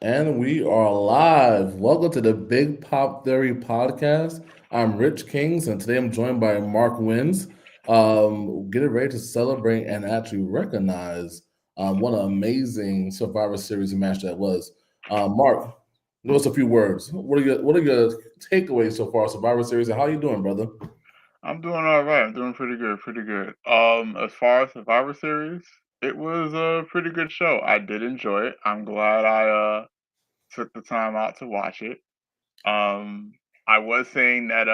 And we are live. Welcome to the Big Pop Theory podcast. I'm Rich Kings, and today I'm joined by Mark Wins. Getting ready to celebrate and actually recognize what an amazing Survivor Series match that was. Mark, give us a few words. What are your takeaways so far, Survivor Series, and how you doing, brother? I'm doing all right. I'm doing pretty good, pretty good. As far as Survivor Series, it was a pretty good show. I did enjoy it. I'm glad I took the time out to watch it. Um, I was saying that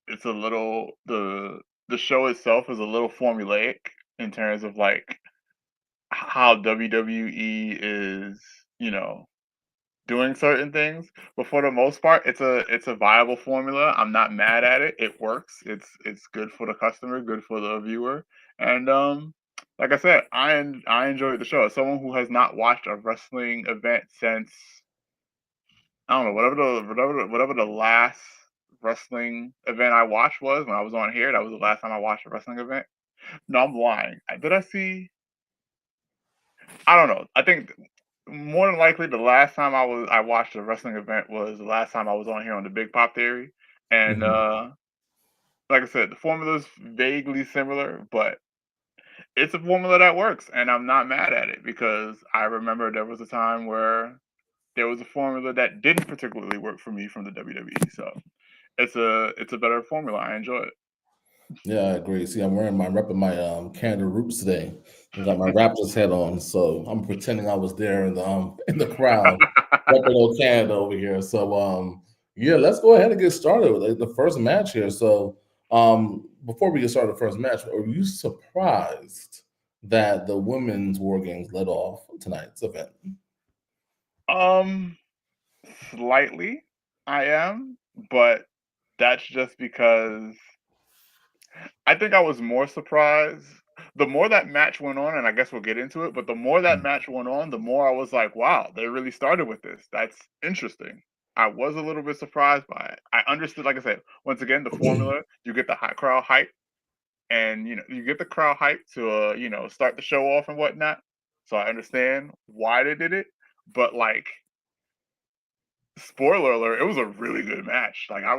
it's a little the show itself is a little formulaic in terms of like how WWE is, you know, doing certain things, but for the most part it's a viable formula. I'm not mad at it. It works. It's good for the customer, good for the viewer. And like I said, I enjoyed the show. As someone who has not watched a wrestling event since, I don't know, whatever the last wrestling event I watched was when I was on here, that was the last time I watched a wrestling event. No, I'm lying. Did I see, I don't know. I think more than likely the last time I watched a wrestling event was the last time I was on here on the Big Pop Theory. And Mhm. like I said, the formula's vaguely similar, but it's a formula that works, and I'm not mad at it because I remember there was a time where there was a formula that didn't particularly work for me from the WWE. So it's a better formula. I enjoy it. Yeah, I agree. See, I'm wearing my repping my Canada Roots today. I got my Raptors head on, so I'm pretending I was there in the in the crowd, repping old Canada over here. So yeah, let's go ahead and get started with the first match here. So before we get started, the first match, are you surprised that the women's War Games led off tonight's event? um, Slightly, I am, but that's just because I think I was more surprised. The more that match went on, and I guess we'll get into it, but the more that match went on, the more I was like, wow, they really started with this. That's interesting. I was a little bit surprised by it. I understood, like I said, once again, the formula, you get the high crowd hype, and you get the crowd hype to start the show off and whatnot. So I understand why they did it. But like, spoiler alert, it was a really good match. Like I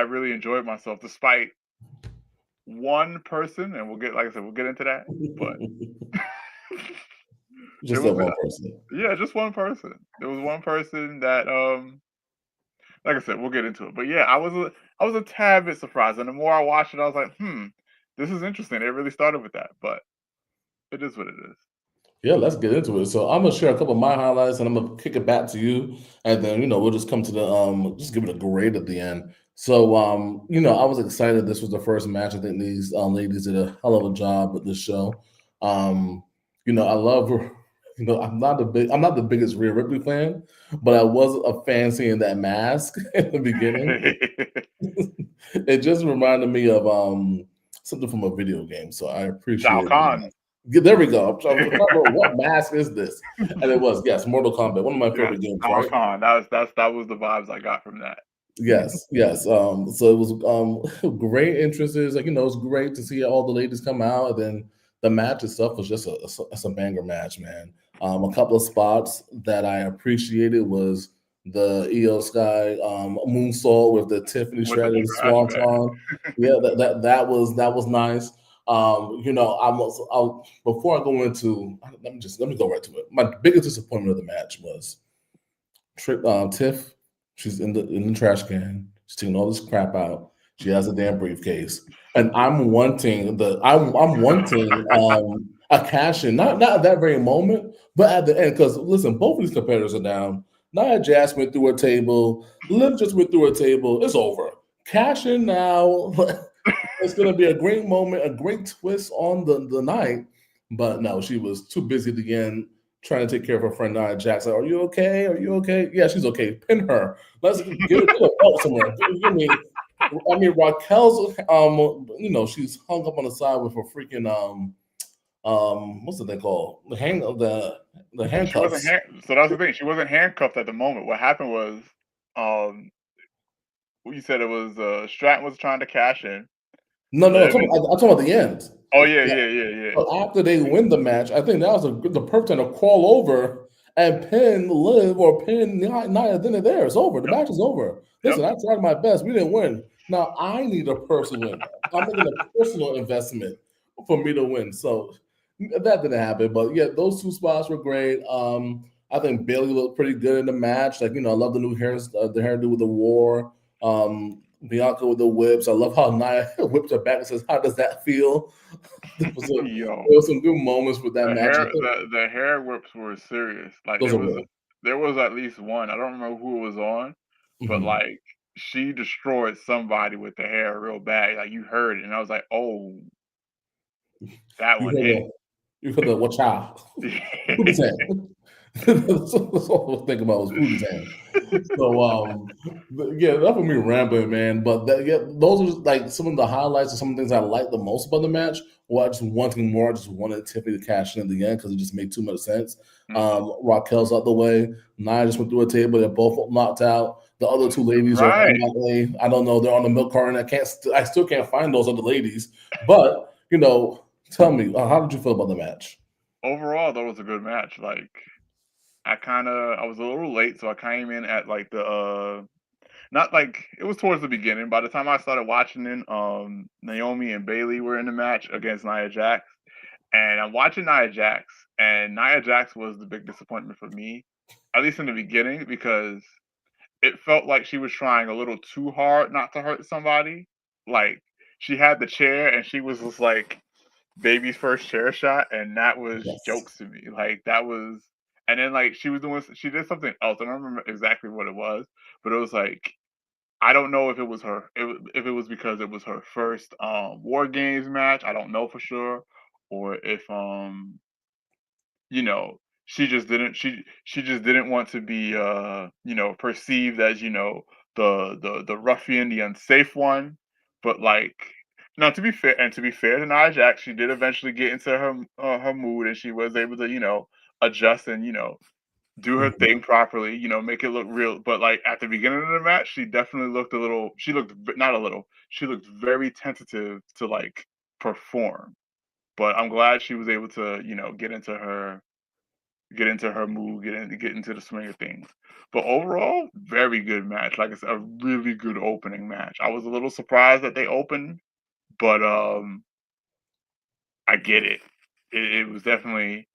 really enjoyed myself despite one person, and we'll get, like I said, we'll get into that. But it Just that was, one person. yeah, just one person. There was one person that, like I said, we'll get into it. But yeah, I was a tad bit surprised, and the more I watched it, I was like, this is interesting. It really started with that, but it is what it is. Yeah, let's get into it. So I'm gonna share a couple of my highlights, and I'm gonna kick it back to you, and then we'll just come to the just give it a grade at the end. So I was excited. This was the first match. I think these ladies did a hell of a job with this show. Um, I love. I'm not the biggest Rhea Ripley fan, but I was a fan seeing that mask in the beginning. It just reminded me of something from a video game, so I Shao appreciate Kahn. that. Yeah, there we go. I'm trying to remember what mask is this, and it was, yes, Mortal Kombat, one of my Yes, favorite games, Shao right? Kahn. That was the vibes I got from that. Yes, yes. So it was great entrances. Like it's great to see all the ladies come out, and then the match itself was just a banger match, man. A couple of spots that I appreciated was the Io Sky moonsault with the Tiffany With the shredded trash bag. swanton. Yeah, that was nice. Before I go into, let me go right to it. My biggest disappointment of the match was Tiff. She's in the trash can. She's taking all this crap out. She has a damn briefcase, and I'm wanting a cash in, not at that very moment, but at the end. Because listen, both of these competitors are down. Nia Jax went through her table. Liv just went through her table. It's over. Cash in now. It's going to be a great moment, a great twist on the night. But no, she was too busy again trying to take care of her friend Nia Jax. Like, are you okay? Are you okay? Yeah, she's okay. Pin her. Let's get a belt somewhere. I mean, Raquel's she's hung up on the side with her freaking what's the thing called? The She wasn't handcuffs. so that's the thing. She wasn't handcuffed at the moment. What happened was, um, you said it was Stratton was trying to cash in. No, no, Liv and I'm talking about the end. oh yeah, yeah, yeah, yeah. But after they win the match, I think that was the perfect time to crawl over and pin Liv or pin Nia, then there. It's over. The Yep. match is over. Yep. Listen, I tried my best. We didn't win. Now I need a personal win. I'm making a personal investment for me to win. So that didn't happen. But yeah, those two spots were great. I think Bailey looked pretty good in the match. Like, I love the new hair, the hairdo with the war. Bianca with the whips. I love how Nia whipped her back and says, "How does that feel?" Yo, There was some good moments with that the match. I hair think the hair whips were serious. Like those are real. there was at least one. I don't remember who it was on, but Mhm. like she destroyed somebody with the hair real bad. Like you heard it, and I was like, oh, that You one heard hit. the you heard the watch out. Booty tan. That's all I was thinking about was booty tan. So yeah, that's for me rambling, man. But yeah, those are just, like some of the highlights and some of the things I like the most about the match. Well, I just wanting more. I just wanted Tiffany to cash in at the end because it just made too much sense. Mhm. Raquel's out the way. Nia just went through a table. They're both knocked out. The other two ladies are Right. MIA. I don't know. They're on the milk carton. I still can't find those other ladies. But tell me, how did you feel about the match? Overall, that was a good match. Like I was a little late, so I came in at like the not like it was towards the beginning. By the time I started watching it, Naomi and Bailey were in the match against Nia Jax, and I'm watching Nia Jax, and Nia Jax was the big disappointment for me, at least in the beginning, because it felt like she was trying a little too hard not to hurt somebody. Like she had the chair, and she was just like baby's first chair shot, and that was Yes. jokes to me. Like that was, and then like she did something else. I don't remember exactly what it was, but it was like I don't know if it was if it was because it was her first War Games match. I don't know for sure, or if you know she just didn't want to be perceived as the ruffian, the unsafe one. But like now to be fair to Nia Jax, she did eventually get into her mood, and she was able to adjust and do her Mhm. thing properly, make it look real. But like at the beginning of the match, she definitely looked a little. She looked not a little. She looked very tentative to like perform. But I'm glad she was able to, get into her mood, get into the swing of things. But overall, very good match. Like I said, a really good opening match. I was a little surprised that they opened, but I get it. It was definitely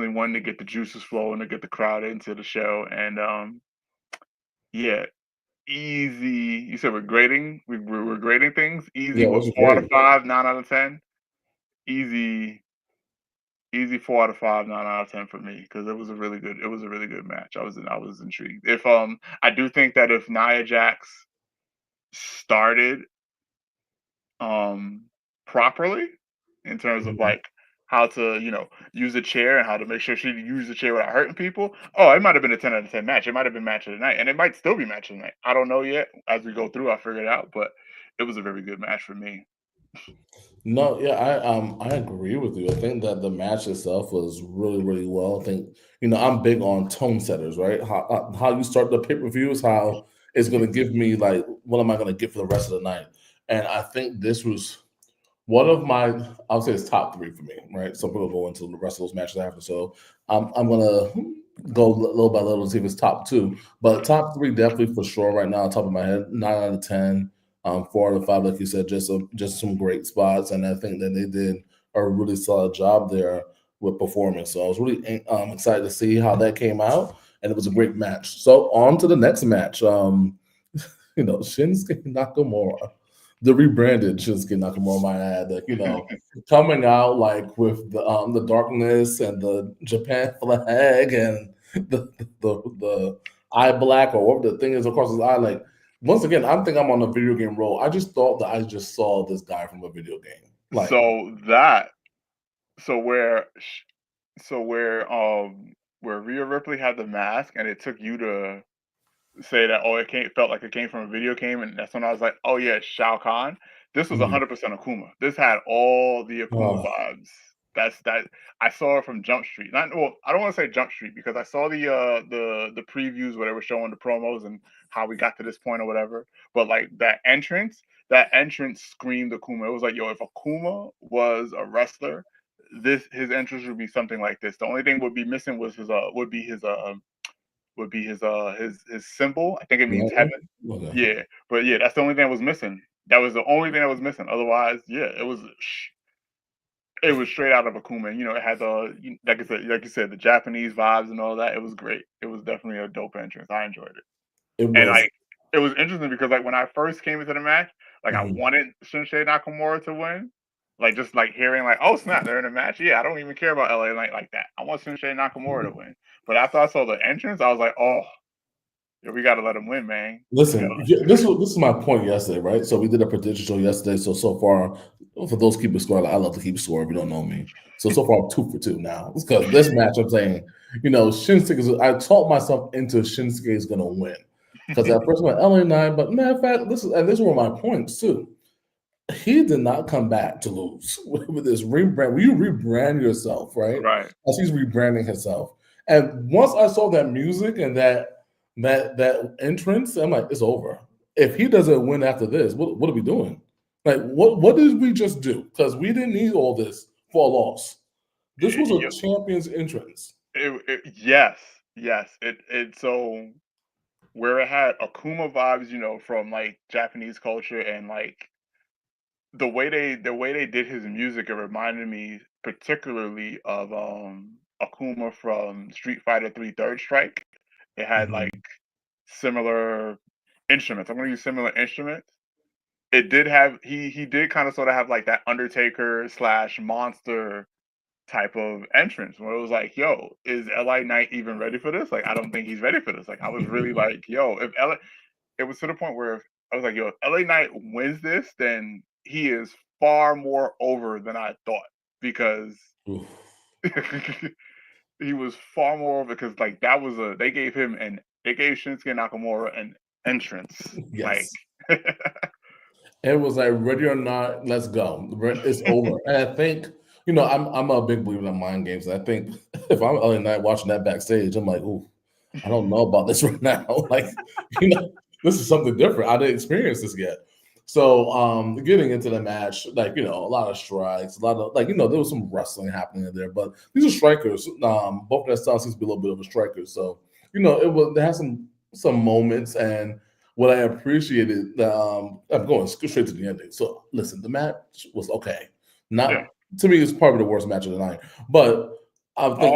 one to get the juices flowing, to get the crowd into the show. And yeah, easy. You said we're grading. We're grading things. Easy. Yeah, it What, was 4 out of great. 5, 9 out of 10? Easy. Easy 4 out of 5, 9 out of 10 for me because it was a really good match. I was intrigued. If I do think that if Nia Jax started um properly in terms of Mhm. like how to use a chair and how to make sure she used the chair without hurting people. Oh, it might have been a 10 out of 10 match. It might have been match of the night, and it might still be match of the night. I don't know yet. As we go through, I'll figure it out. But it was a very good match for me. No, yeah, I agree with you. I think that the match itself was really, really well. I think I'm big on tone setters, right? How you start the pay per view is how it's going to give me like what am I going to get for the rest of the night. And I think this was one of my, I'll say it's top three for me, right? Some people go into the rest of those matches after. So I'm gonna go little by little to see if it's top two. But top three definitely for sure right now, top of my head, 9 out of 10, 4 out of 5, like you said, just some great spots. And I think that they did a really solid job there with performance. So I was really excited to see how that came out. And it was a great match. So on to the next match. Shinsuke Nakamura, the rebranded Shinsuke Nakamura, might add, like, coming out like with the darkness and the Japan flag and the eye black or whatever the thing is across his eye. Like once again, I think I'm on a video game roll. I just thought that I just saw this guy from a video game. Like, So that so where sh- so where Rhea Ripley had the mask and it took you to say that, oh, felt like it came from a video game, and that's when I was like, oh yeah, Shao Kahn. This was mhm. 100% Akuma. This had all the Akuma Oh, vibes. That I saw it from Jump Street. Not well, I don't want to say Jump Street because I saw the previews where they were showing the promos and how we got to this point or whatever. But like that entrance screamed Akuma. It was like, yo, if Akuma was a wrestler, his entrance would be something like this. The only thing would be missing was his his symbol. I think it means Lightning? heaven. Okay. Yeah, but yeah, that's the only thing that was missing. That was the only thing that was missing. Otherwise, yeah, it was straight out of Akuma. You know, it had like you said, the Japanese vibes and all that. It was great. It was definitely a dope entrance. I enjoyed it. It And was. like it was interesting because like when I first came into the match, like I Mhm. wanted Shinsei Nakamura to win. Like just like hearing like, oh snap, they're in a match. Yeah, I don't even care about LA Knight like that. I want Shinsei Nakamura to win. But after I saw the entrance, I was like, oh, yeah, we gotta let him win, man. You know, Listen, this is my point yesterday, right? So we did a prediction show yesterday. So far, for those keeping score, I love to keep score if you don't know me. So far, I'm 2 for 2 now. It's because this match, I'm saying, Shinsuke is. I taught myself into Shinsuke is going to win because at first I went LA9, but matter of fact, this were my points too. He did not come back to lose with this rebrand. Will you rebrand yourself, right? right. As he's rebranding himself. And once I saw that music and that entrance, I'm like, it's over. If he doesn't win after this, what are we doing? Like, what did we just do? Because we didn't need all this for a loss. This was It, a champion's entrance. yes, yes. It so where it had Akuma vibes, you know, from like Japanese culture and like the way they did his music, it reminded me particularly of Akuma from Street Fighter 3 Third Strike. It had like Mhm. similar instruments. I'm gonna use similar instruments. It did have he did kind of sort of have like that Undertaker slash monster type of entrance where it was like, yo, is LA Knight even ready for this? Like, I don't think he's ready for this. Like, I was really like, yo, if LA, it was to the point where I was like, yo, if LA Knight wins this, then he is far more over than I thought because Oof. he was far more over because like that was a they gave Shinsuke Nakamura an entrance. Like Yes. It was like ready or not, let's go. It's over. And I think, I'm a big believer in mind games. And I think if I'm LA Knight watching that backstage, I'm like, ooh, I don't know about this right now. Like, you know, this is something different. I didn't experience this yet. So getting into the match, like, a lot of strikes, a lot of like, there was some wrestling happening in there, but these are strikers. Both of their styles seems to be a little bit of a striker. So, they had some moments and what I appreciated, I'm going straight to the ending. So listen, the match was okay. yeah. Not to me, it's probably the worst match of the night, but I think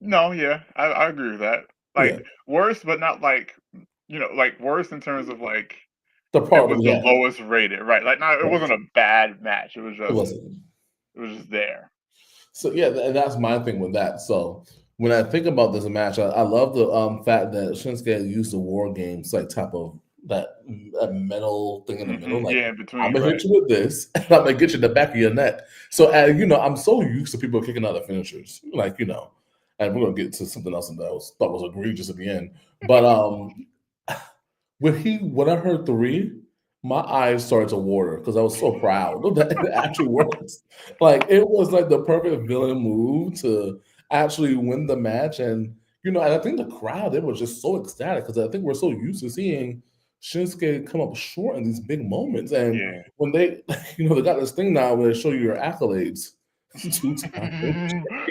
No, yeah, I agree with that. yeah, Like worse, but not like like worse in terms of like the it part that was we the had, lowest rated, right? Like not it right, wasn't a bad match. it wasn't. It was just there. So yeah, and that's my thing with that. So when I think about this match, I love the fact that Shinsuke used the war games like type of that metal thing in the middle. Like Yeah, in I'm between, gonna right? hit you with this, and I'm gonna get you in the back of your neck. So I'm so used to people kicking out the finishers, like and we're gonna get to something else that I thought was egregious at the end. But when I heard three, my eyes started to water because I was so proud that it actually worked. Like it was like the perfect villain move to actually win the match, and I think the crowd they were just so ecstatic because I think we're so used to seeing Shinsuke come up short in these big moments, and Yeah. when they they got this thing now where they show you your accolades 2 times.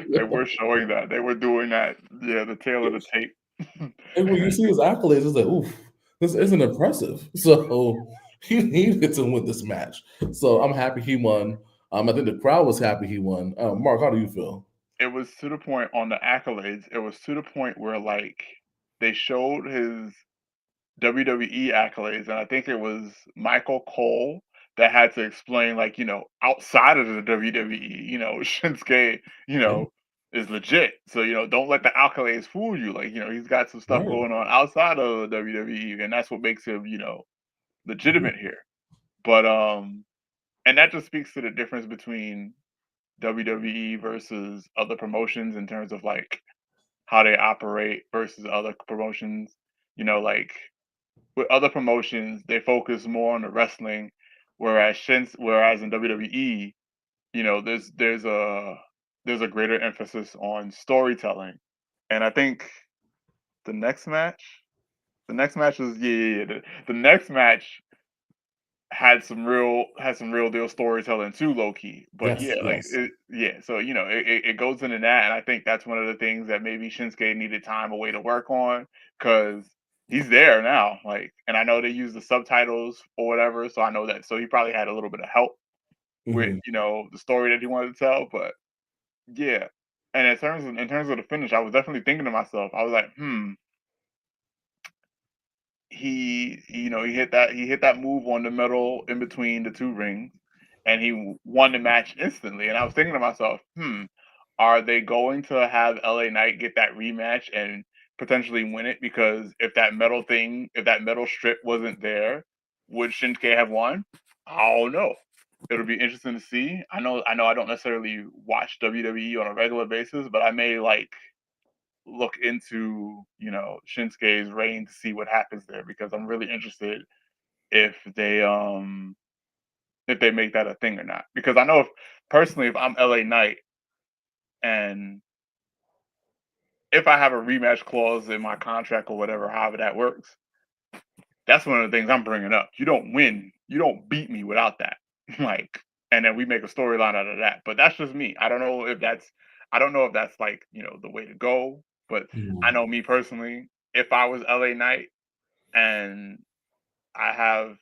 They were showing that. They were doing that. Yeah, the tail of the tape. And when you see his accolades, it's like, oof, this isn't impressive. So he needed to win this match. So I'm happy he won. I think the crowd was happy he won. Mark, how do you feel? It was to the point on the accolades, it was to the point where like they showed his WWE accolades, and I think it was Michael Cole that had to explain, like, outside of the WWE, Shinsuke, you Yeah, know, is legit. So, don't let the accolades fool you. Like, he's got some stuff right. going on outside of WWE, and that's what makes him, Mhm. legitimate here. But and that just speaks to the difference between WWE versus other promotions in terms of like how they operate versus other promotions. Like with other promotions, they focus more on the wrestling, whereas in WWE, there's a greater emphasis on storytelling. And I think the next match, the next match was yeah, yeah, yeah. The next match had some real deal storytelling too, low key. But Yes, yeah, yes. yeah. So it goes into that, and I think that's one of the things that maybe Shinsuke needed time away to work on because he's there now. Like, and I know they use the subtitles or whatever, so I know that. So he probably had a little bit of help with Hmm. the story that he wanted to tell. But yeah, and in terms of the finish, I was definitely thinking to myself, I was like, he hit that move on the metal in between the two rings, and he won the match instantly. And I was thinking to myself, are they going to have LA Knight get that rematch and potentially win it? Because if that metal strip wasn't there, would Shinsuke have won? I don't know. It'll be interesting to see. I don't necessarily watch WWE on a regular basis, but I may like look into Shinsuke's reign to see what happens there because I'm really interested if they make that a thing or not. Because I know if personally if I'm LA Knight and if I have a rematch clause in my contract or whatever, however that works, that's one of the things I'm bringing up. You don't win, you don't beat me without that. like, and then we make a storyline out of that. But that's just me. I don't know if that's like the way to go. But I Hmm. know me personally, if I was LA Knight and I have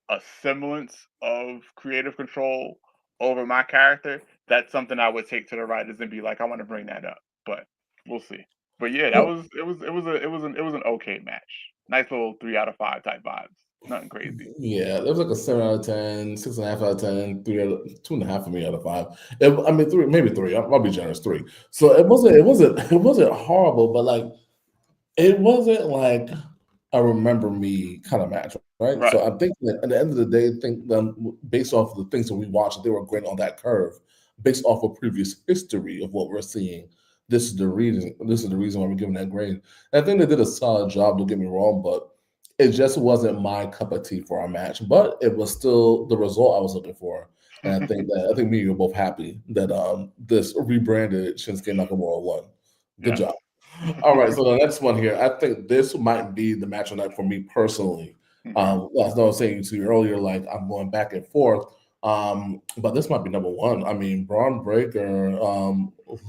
a semblance of creative control over my character, that's something I would take to the writers and be like, I want to bring that up. But we'll see. But yeah, that was it was an okay match. Nice little 3 out of 5 type vibes. Nothing crazy. Yeah, it was like a 7 out of 10, 6.5 out of 10, 2.5 for me out of five. I mean, three, maybe three. I'll be generous, three. So it wasn't horrible, but like it wasn't like a remember me kind of match, right? So Right. I think that at the end of the day, I think based off of the things that we watched, they were great on that curve, based off of previous history of what we're seeing. This is the reason. This is the reason why we're giving that grade. And I think they did a solid job. Don't get me wrong, but it just wasn't my cup of tea for our match. But it was still the result I was looking for. And I think me and you are both happy that this rebranded Shinsuke Nakamura won. Good Yes. job. All right, so the next one here, I think this might be the match of the night for me personally. hmm As I was saying to you earlier, like I'm going back and forth, but this might be number one. I mean, Braun Breaker,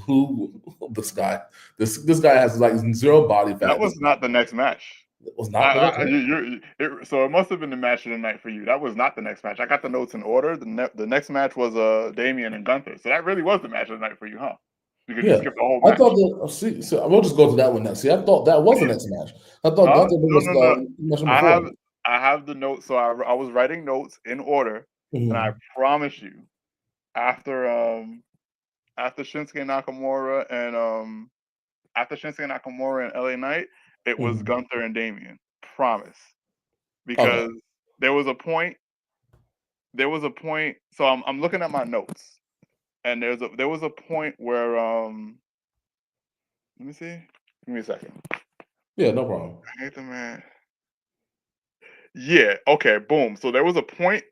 who this guy, this guy has like zero body That fat. This was not the next match. was not the next one. So it must have been the match of the night for you. That was not the next match. I got the notes in order. The next match was Damian and Gunther. So that really was the match of the night for you, huh? Because you Yeah, skipped the whole I thought match. that. See, so we'll just go to that one next. See, I thought that was the next match. I thought Huh? Gunther No, was no, no. mentioned I before. have I have the notes. So I was writing notes in order, and I Mhm, promise you, after after Shinsuke Nakamura and LA Knight, it was mhm. Gunther and Damian. Promise. Okay, Because there was a point so I'm looking at my notes and there was a point where let me see. Give me a second. yeah, no problem. Nathan man. Yeah, okay, boom. So there was a point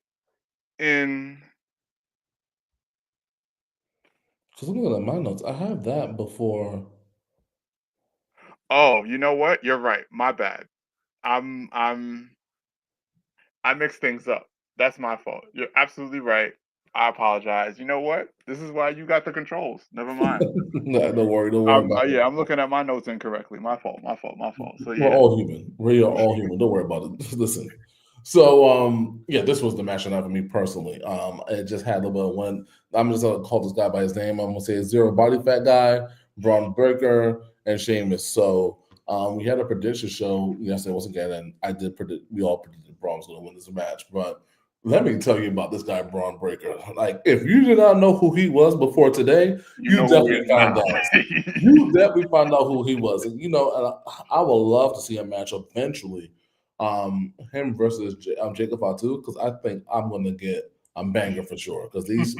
in Because looking at my notes, I have that before. oh, you know what? You're right. My bad. I'm I mixed things up. That's my fault. You're absolutely right. I apologize. You know what? This is why you got the controls. Never mind. No, don't worry about it. Yeah, I'm looking at my notes incorrectly. My fault. My fault. My fault. So We're yeah. all human. We are all human. Don't worry about it. Listen. So yeah, this was the match night for me personally. It just had a little bit of one. I'm just gonna call this guy by his name. I'm gonna say zero body fat guy, Braun Breaker, and Sheamus. So we had a prediction show yesterday once again, and I did predict. We all predicted Braun was gonna win this match, but let me tell you about this guy, Braun Breaker. Like, if you did not know who he was before today, You you know who he definitely is found now. out. You definitely found out who he was. And, and I would love to see a match eventually, him versus Jacob Fatu, because I think I'm going to get a banger for sure. Because these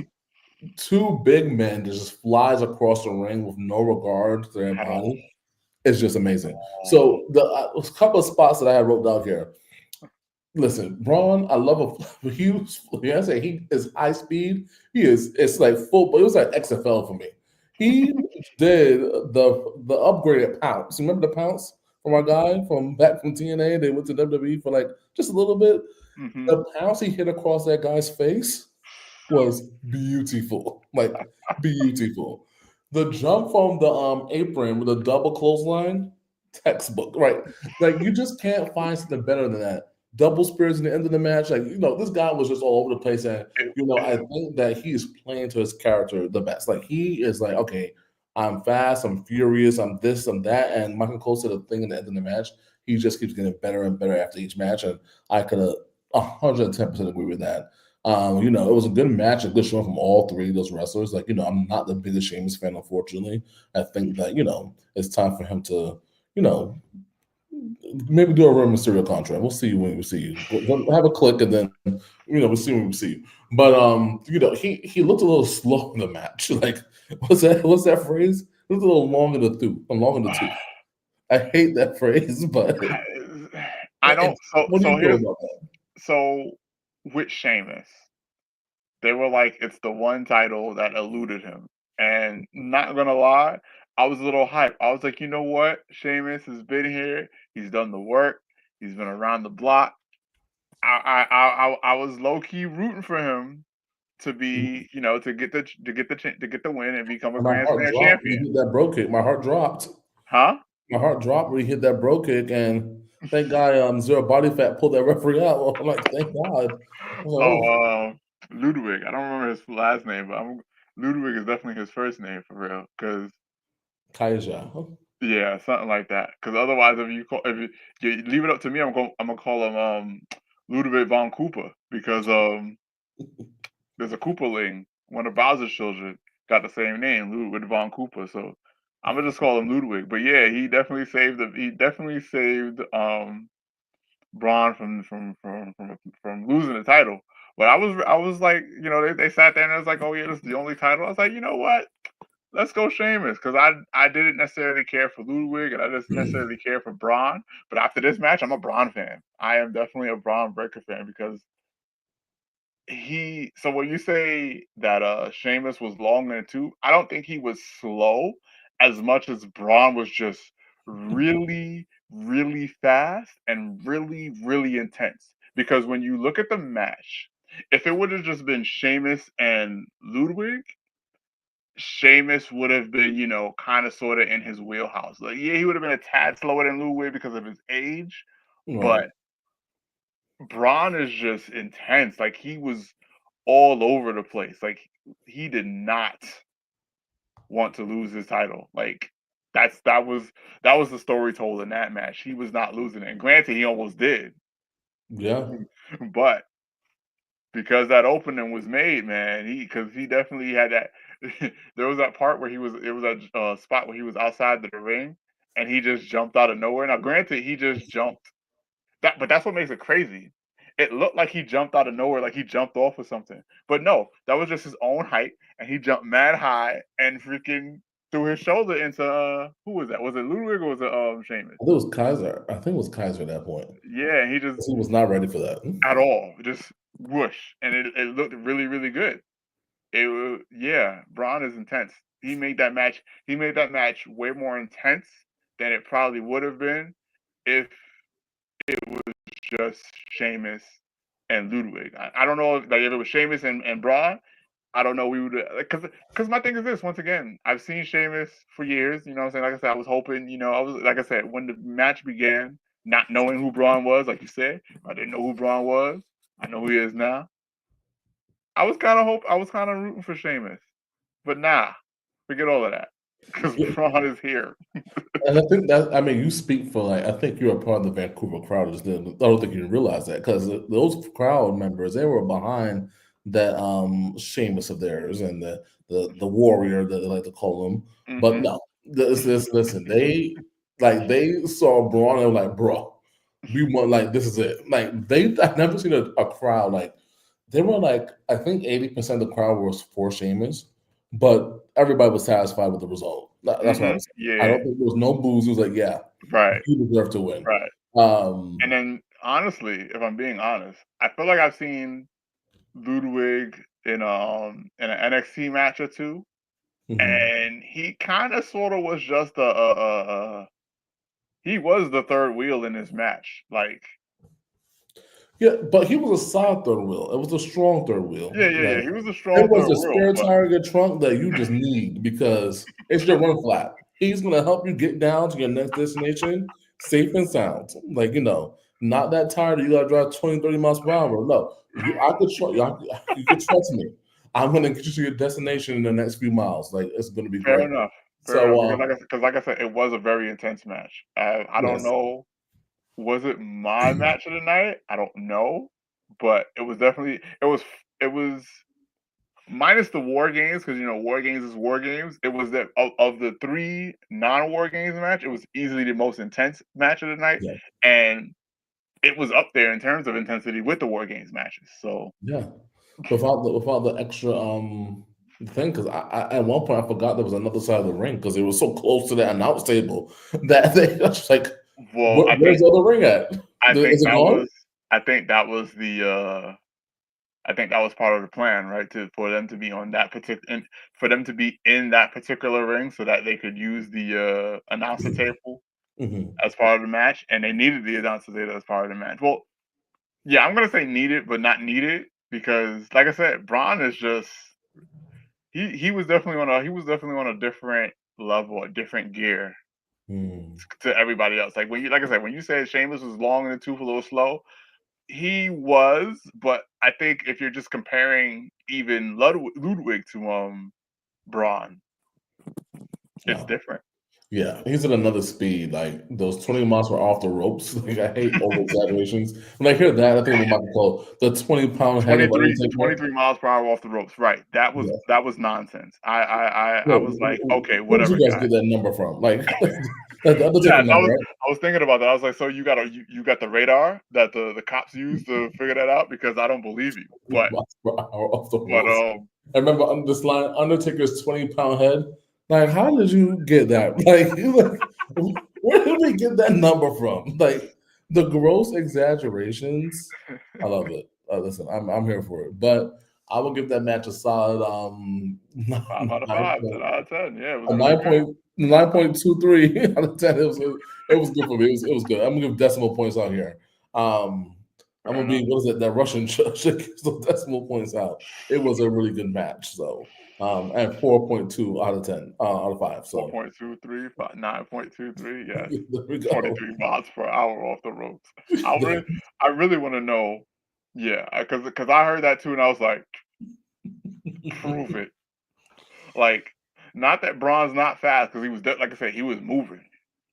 two big men that just flies across the ring with no regard to their At all. body. It's just amazing. So the a couple of spots that I had wrote down here. Listen, Braun, I love a huge. Yeah, I say he is high speed. He is. It's like full, but it was like XFL for me. He did the upgraded pounce. Remember the pounce from our guy from back from TNA. They went to WWE for like just a little bit. Mhm. The pounce he hit across that guy's face was beautiful, like beautiful. The jump from the apron with a double clothesline, textbook, right? Like you just can't find something better than that. Double spears in the end of the match, like this guy was just all over the place, and I think that he is playing to his character the best. Like he is like, okay, I'm fast, I'm furious, I'm this, I'm that, and Michael Cole said a thing at the end of the match. He just keeps getting better and better after each match, and I could 110% agree with that. It was a good match, a good show from all three of those wrestlers. Like, I'm not the biggest Sheamus fan, unfortunately. I think that, it's time for him to, you know, maybe do a Rey Mysterio contract. We'll see you when we see you. Have a click and then, we'll see when we see you. But he looked a little slow in the match. Like, what's that phrase? It was a little long in the tooth. I'm long in the tooth. I hate that phrase, but I don't. So what do so you feel here's about that? so with Sheamus, they were like, it's the one title that eluded him. And not gonna lie, I was a little hyped. I was like, you know what? Sheamus has been here. He's done the work. He's been around the block. I was low key rooting for him to be, to get the win and become a And my Grand heart Slam dropped when he champion. hit that bro kick. My heart dropped. Huh? My heart dropped when he hit that bro kick, and thank God, Zero Body Fat pulled that referee out. Well, I'm like, thank God. I was like, oh, Oh, Ludwig. I don't remember his last name, but Ludwig is definitely his first name for real. Cause Kaiser. yeah, something like that. Cause otherwise, if you leave it up to me, I'm gonna call him Ludwig von Cooper because there's a Koopaling, one of Bowser's children, got the same name, Ludwig von Cooper. So I'm gonna just call him Ludwig. But yeah, he definitely saved Braun from losing the title. But I was like, they sat there and I was like, oh yeah, this is the only title. I was like, you know what? Let's go Sheamus because I didn't necessarily care for Ludwig and I didn't necessarily care for Braun. But after this match, I'm a Braun fan. I am definitely a Braun Breaker fan because so when you say that Sheamus was long in the tooth, I don't think he was slow as much as Braun was just really, really fast and really, really intense. Because when you look at the match, if it would have just been Sheamus and Ludwig, Sheamus would have been, kind of sort of in his wheelhouse. Like, yeah, he would have been a tad slower than Ludwig because of his age, Right. but Braun is just intense. Like he was all over the place. Like he did not want to lose his title. Like that was the story told in that match. He was not losing it. And granted, he almost did, Yeah. but because that opening was made, man, because he definitely had that. There was that part where there was a spot where he was outside the ring, and he just jumped out of nowhere. Now, granted, he just jumped but that's what makes it crazy. It looked like he jumped out of nowhere, like he jumped off or something. But no, that was just his own height, and he jumped mad high and freaking threw his shoulder into who was that? Was it Ludwig or was it Sheamus? I think it was Kaiser. I think it was Kaiser at that point. Yeah, and he just He was not ready for that. at all just whoosh, and it looked really really good. Yeah, Braun is intense. He made that match way more intense than it probably would have been if just Sheamus and Ludwig. I don't know if it was Sheamus and Braun. I don't know. We would because my thing is this. Once again, I've seen Sheamus for years. You know what I'm saying? Like I said, I was hoping. I was like I said when the match began, not knowing who Braun was. Like you said, I didn't know who Braun was. I know who he is now. I was kind of rooting for Sheamus, but nah, forget all of that because Yeah. Braun is here. And I think I mean, you speak for like, I think you're a part of the Vancouver crowd. I don't think you realize that because those crowd members, they were behind that Sheamus of theirs and the warrior that they like to call him. But Hmm. no, listen, they saw Braun and were like, bro, we want like this is it. Like I've never seen a crowd like they were like I think 80% of the crowd was for Sheamus, but everybody was satisfied with the result. That's what I Hmm. was. I Yeah. don't think there was no booze. It was like, yeah, Right. you deserve to win. Right. And Um, then, honestly, if I'm being honest, I feel like I've seen Ludwig in an NXT match or two, mhm. and he kind of sort of was just a he was the third wheel in this match. Like, Yeah, but he was a solid third wheel. It was a strong third wheel. yeah, yeah, Like yeah. He was a it strong was third the wheel, spare but tire in your trunk that you just need because it's your run flat. He's gonna help you get down to your next destination safe and sound. Like, not that tire that you gotta drive 20, 30 miles per hour. No, you could trust me. I'm gonna get you to your destination in the next few miles. Like it's gonna be fair great. enough. Fair enough. So Because like I said, it was a very intense match. I don't yes. know. Was it my match of the night? I don't know, but it was definitely it was minus the war games because war games is war games. It was that of the three non-war games match, it was easily the most intense match of the night, Yeah. and it was up there in terms of intensity with the war games matches. So Yeah. Without the extra thing, because I at one point I forgot there was another side of the ring because it was so close to the announce table that they was like, well, Where's the other ring at? I think Is it that gone?" was I think that was the I think that was part of the plan, right? To for them to be on that particular, for them to be in that particular ring, so that they could use the announcer table Mhm. as part of the match, and they needed the announcer table as part of the match. Well, yeah, I'm gonna say needed, but not needed because, like I said, Braun is just he was definitely on a different level, a different gear Mm. to everybody else. Like like I said, when you said Sheamus was long in the tooth, a little slow, he was, but I think if you're just comparing even Ludwig to Braun, it's No. different. Yeah, he's at another speed. Like those 20 miles were off the ropes. Like I hate over exaggerations. When I hear that, I think of Michael Cole, the 20-pound head of 23, Undertaker. 23 miles per hour off the ropes. Right. Yeah. That was nonsense. I Wait, was like, okay, where did whatever, you guys guy. get that number from? Like the Undertaker Yes, number, right? I was thinking about that. I was like, so you got the radar that the cops use to figure that out because I don't believe you. 20 miles per hour off the But ropes. I remember on this line, Undertaker's 20-pound head. Like, how did you get that? Where did we get that number from? Like the gross exaggerations. I love it. Listen, I'm here for it. But I will give that match a solid 5 out of 5, 10 out of 10. Yeah, it was a really good. 9.23 out of 10. It was good for me. It was good. I'm gonna give decimal points out here. Um, I'm Fair gonna enough. be what is it? That Russian should give some decimal points out. It was a really good match. So and 4.2 out of 10 out of 5. So 4.23, 9.23, yes. there we go. 23 miles per hour off the ropes. I really want to know, yeah, because I heard that too, and I was like, prove it. Like, not that Braun's not fast, because he was like I said, he was moving.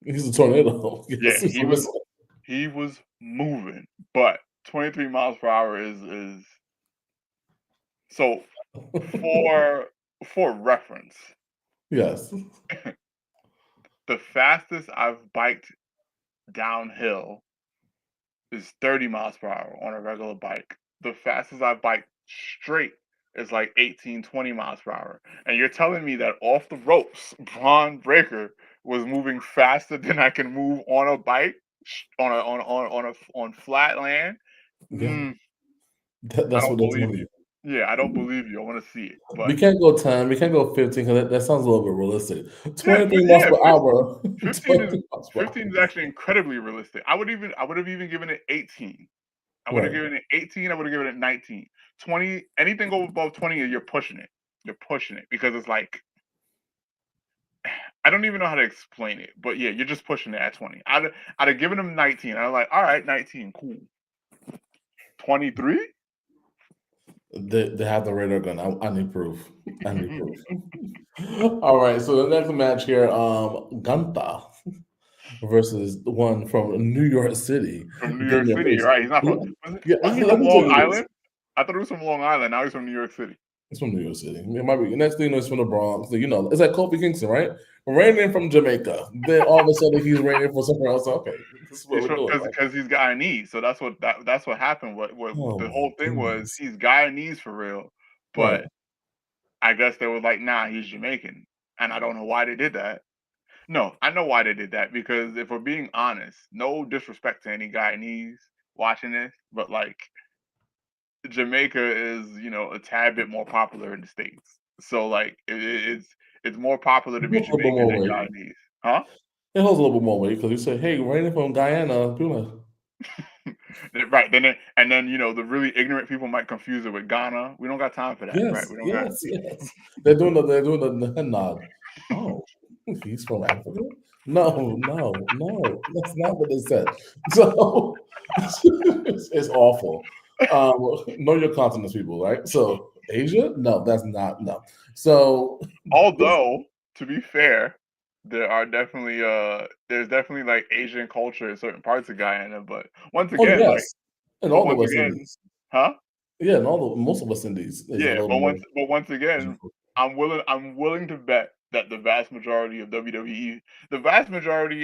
He's a tornado. Yeah, Yes. So listen. he was moving, but 23 miles per hour is so for reference. Yes. The fastest I've biked downhill is 30 miles per hour on a regular bike. The fastest I bike straight is like 18, 20 miles per hour. And you're telling me that off the ropes, Braun Breaker was moving faster than I can move on a bike on flat land? Yeah. Mm, I That's don't what they're believe telling you. you. Yeah, I don't believe you. I want to see it. We But can't go 10. We can't go 15 because that sounds a little bit realistic. yeah, 23 miles per hour. 15 is 23 miles per 15 is hour. actually incredibly realistic. I would have even given it 18. I would have Right. given it 18. I would have given it 19. 20, anything over above 20, you're pushing it. You're pushing it because it's like, I don't even know how to explain it, but yeah, you're just pushing it at 20. I'd have given him 19. I'm like, all right, 19, cool. 23? They have the radar gun. I need proof. I need proof. All right. So the next match here, Ganta versus the one from New York City. From New York Damian City, Priest. right? He's not from, Yeah, wasn't he let from me tell Long you this. Island? I thought he was from Long Island. Now he's from New York City. It's from New York City. It might be next thing you know, it's from the Bronx. It's like Kofi Kingston, right? Raining from Jamaica. Then all of a sudden he's raining for somewhere else. Okay, this is what He's we're from doing. because he's Guyanese, so that's what happened. What Oh the my whole thing was, goodness. he's Guyanese for real, Right. but I guess they were like, nah, he's Jamaican, and I don't know why they did that. No, I know why they did that because if we're being honest, no disrespect to any Guyanese watching this, but like Jamaica is a tad bit more popular in the states, so like it's more popular to be Just a little bit Jamaican more than weight. Guyanese, huh? It holds a little bit more weight because you say, "Hey, Raina from Guyana," people like, Right, and then, the really ignorant people might confuse it with Ghana. We don't got time for that, right? "Yes, We don't got yes, yes." They're doing the head nod. Oh, he's from Africa? No, no, no, that's not what they said. So it's awful. Know your continents, people, right? So Asia? No, that's not no. So Although, to be fair, there's definitely, like, Asian culture in certain parts of Guyana, but once oh again, like yes, in but all the once West again Indies. Huh? Yeah, in all the most of West Indies is a Yeah, little more. but once again, I'm willing to bet that the vast majority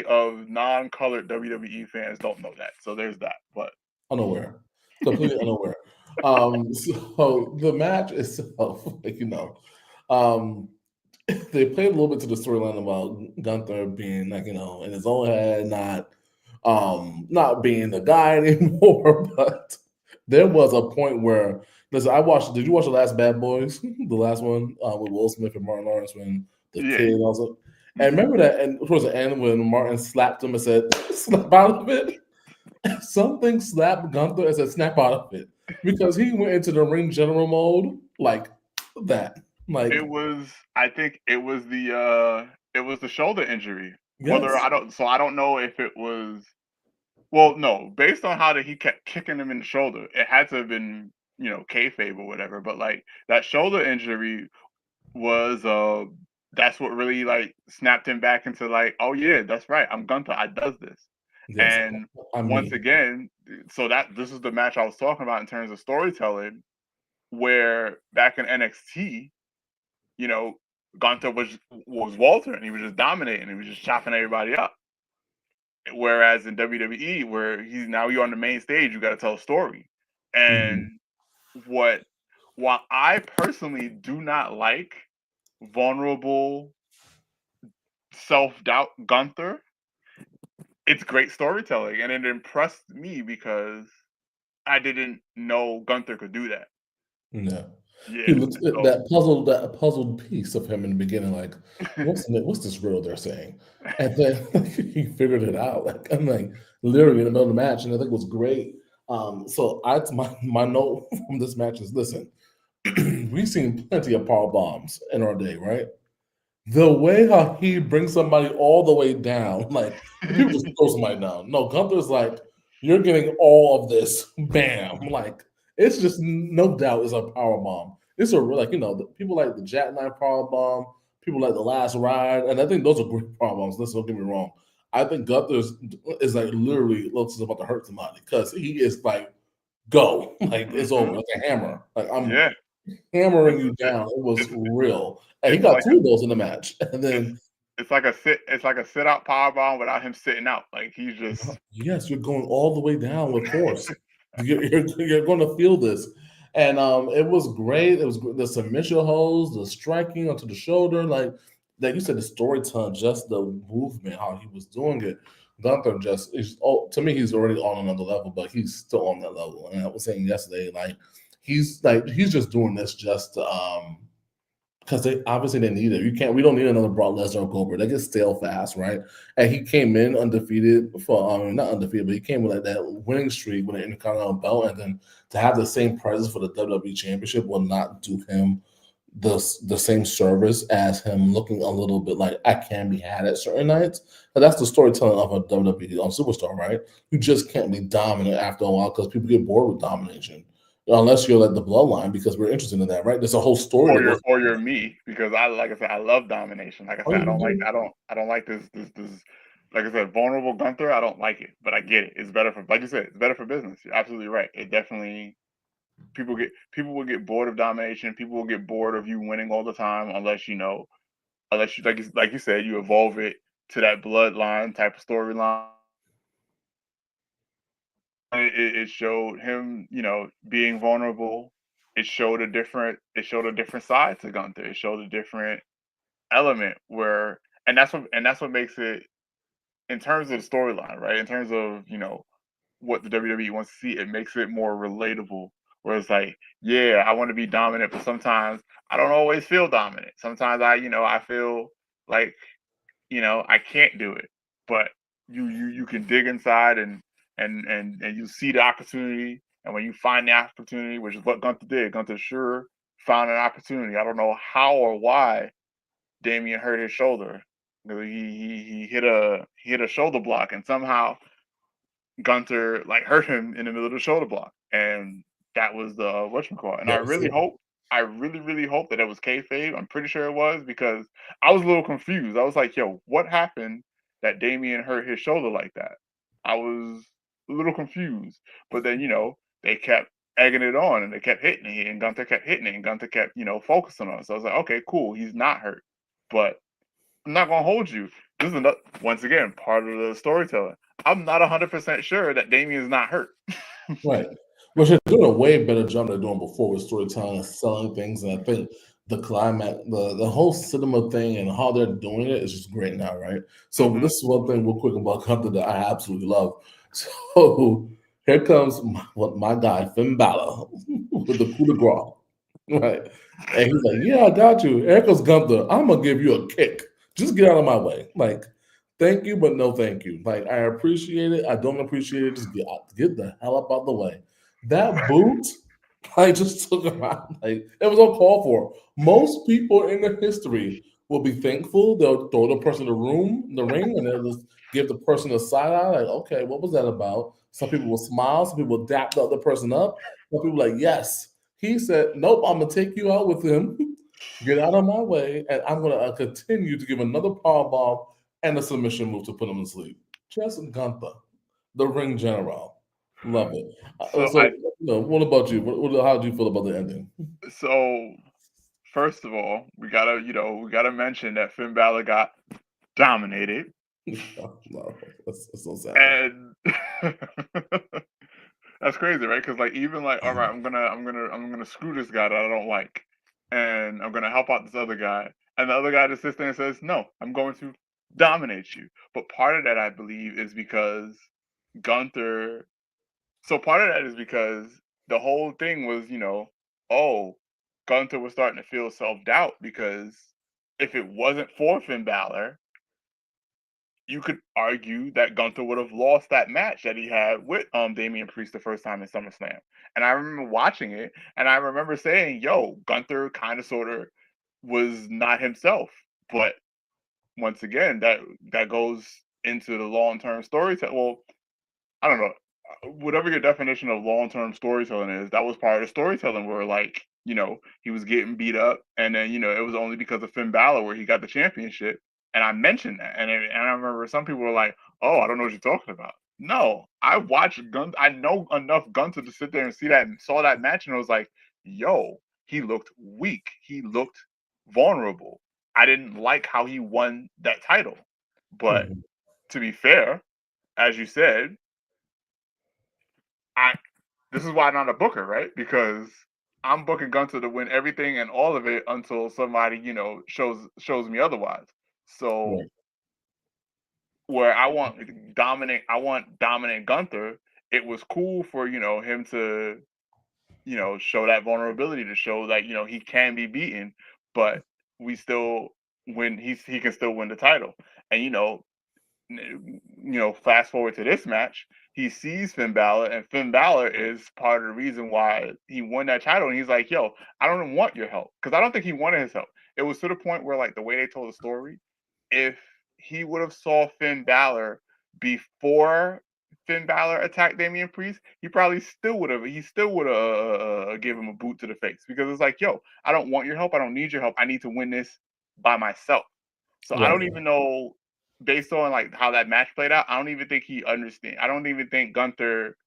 of non-colored WWE fans don't know that. So there's that. But Unaware, completely unaware. So the match itself, like um, they played a little bit to the storyline about Gunther being like in his own head, not being the guy anymore. But there was a point where listen, I watched. Did you watch the last Bad Boys, the last one with Will Smith and Martin Lawrence when the yeah. kid also? And Mhm. remember that, and towards the end when Martin slapped him and said, "Snap out of it." Something slapped Gunther as a snap out of it because he went into the ring general mode like that. It Like, was I think it was the shoulder injury. Whether yes, I don't know if it was well, no, based on how that he kept kicking him in the shoulder, it had to have been, kayfabe or whatever. But like that shoulder injury was that's what really like snapped him back into like, oh yeah, that's right, I'm Gunther, I does this. yes, And I once mean, again, so that this is the match I was talking about in terms of storytelling, where back in NXT, you know, Gunther was Walter and he was just dominating, he was just chopping everybody up. Whereas in WWE, where you're on the main stage, you got to tell a story. mhm, And what while I personally do not like vulnerable self-doubt Gunther, it's great storytelling, and it impressed me because I didn't know Gunther could do that. yeah. He Yeah, looks and at so that puzzled piece of him in the beginning, like, what's this riddle they're saying? And then he figured it out. Like I'm like literally in the middle of the match, and I think it was great. So my note from this match is listen, we've seen plenty of power bombs in our day, right? The way how he brings somebody all the way down, like people just throw somebody down. No, Gunther's like, you're getting all of this, bam. Like it's just no doubt is a power bomb. It's a like people like the Jackknife power bomb, people like the Last Ride, and I think those are great power bombs. Let's don't get me wrong. I think Gunther's is like literally looks about to hurt somebody because he is like go like it's over Mhm. like a hammer. Like I'm Yeah, hammering it's you down. It was it's real. And he it's got like two of those in the match. And it's then, it's like a sit out power bomb without him sitting out. Like he's just yes, you're going all the way down with force. You're going to feel this. And it was great. It was the submission holds, the striking onto the shoulder. Like you said, the storytelling, just the movement, how he was doing it. Gunther just is, oh, to me, he's already on another level, but he's still on that level. And I was saying yesterday, he's just doing this just to, because they obviously they need it. We don't need another Brock Lesnar or Goldberg. They get stale fast, right? And he came in undefeated for not undefeated, but he came with like that winning streak with an Intercontinental belt, and then to have the same presence for the WWE Championship will not do him the same service as him looking a little bit like I can be had at certain nights. But that's the storytelling of a WWE superstar, right? You just can't be dominant after a while because people get bored with domination. Unless you're like the bloodline, because we're interested in that, right? There's a whole story that goes. or you're me because like I said, I love domination. Like I Oh, said, you do? I don't like this like I said, vulnerable Gunther. I don't like it, but I get it. It's better for like you said, it's better for business. You're absolutely right. It definitely people will get bored of domination. People will get bored of you winning all the time unless unless you like you said, you evolve it to that bloodline type of storyline. It showed him, being vulnerable. It showed a different side to Gunther. It showed a different element where and that's what makes it in terms of the storyline, right? In terms of, what the WWE wants to see, it makes it more relatable. Where it's like, yeah, I want to be dominant, but sometimes I don't always feel dominant. Sometimes I feel like, I can't do it. but you can dig inside and you see the opportunity. And when you find the opportunity, which is what Gunther did, Gunther sure found an opportunity. I don't know how or why Damian hurt his shoulder. He hit a shoulder block, and somehow Gunther like hurt him in the middle of the shoulder block, and that was the whatchamacallit. And That was it. I really hope that it was kayfabe. I'm pretty sure it was because I was a little confused. I was like, "Yo, what happened that Damien hurt his shoulder like that?" I was a little confused, but then they kept egging it on and they kept hitting it, and Gunther kept hitting it, and Gunther kept focusing on it. So I was like, "Okay, cool, he's not hurt," but I'm not gonna hold you. This is another, once again, part of the storytelling. I'm not 100% sure that Damien's not hurt. Right. Which they're doing a way better job than they're doing before with storytelling and selling things. And I think the climax, the whole cinema thing and how they're doing it is just great now, right? So Mhm. this is one thing real quick about Gunther that I absolutely love. So here comes my guy, Finn Balor, with the coup de grace. Right. And he's like, "Yeah, I got you. Here goes Gunther. I'm gonna give you a kick. Just get out of my way." Like, thank you, but no thank you. Like, I appreciate it. I don't appreciate it. Just get the hell up out the way. That boot, I just took him out. Like, it was uncalled for. Most people in the history will be thankful. They'll throw the person in the ring, and they'll just give the person a side eye. Like, okay, what was that about? Some people will smile. Some people will dap the other person up. Some people like, yes. He said, nope, I'm going to take you out with him. Get out of my way, and I'm going to continue to give another power bomb and a submission move to put him to sleep. Just Gunther, the ring general. Love it. So So, what about you? How do you feel about the ending? so first of all, we gotta mention that Finn Balor got dominated, No, that's so sad. and that's crazy, right? Because like even like, all right, I'm gonna screw this guy that I don't like, and I'm gonna help out this other guy, and the other guy just sits there and says, "No, I'm going to dominate you." But part of that, I believe, is because Gunther. So part of that is because the whole thing was, oh, Gunther was starting to feel self doubt because if it wasn't for Finn Balor, you could argue that Gunther would have lost that match that he had with Damian Priest the first time in SummerSlam. And I remember watching it, and I remember saying, "Yo, Gunther kind of sort of was not himself." But once again, that goes into the long term storytelling. Well, I don't know. Whatever your definition of long term storytelling is, that was part of the storytelling where, like, he was getting beat up, and then it was only because of Finn Balor where he got the championship. And I mentioned that, and I remember some people were like, "Oh, I don't know what you're talking about." No, I watched Gun. I know enough Gunther to sit there and saw that match, and I was like, "Yo, he looked weak. He looked vulnerable. I didn't like how he won that title." But Mhm. to be fair, as you said, I this is why I'm not a booker, right? Because I'm booking Gunther to win everything and all of it until somebody, shows me otherwise. So Right. where I want dominant Gunther. It was cool for him to show that vulnerability, to show that he can be beaten, but we still win. He can still win the title, and fast forward to this match, he sees Finn Balor, and Finn Balor is part of the reason why he won that title. And he's like, "Yo, I don't want your help," because I don't think he wanted his help. It was to the point where, like, the way they told the story, if he would have saw Finn Balor before Finn Balor attacked Damian Priest, he probably still would have. He still would have give him a boot to the face because it's like, "Yo, I don't want your help. I don't need your help. I need to win this by myself." So I don't Right. even know, based on like how that match played out, I don't even think he understand. I don't even think Gunther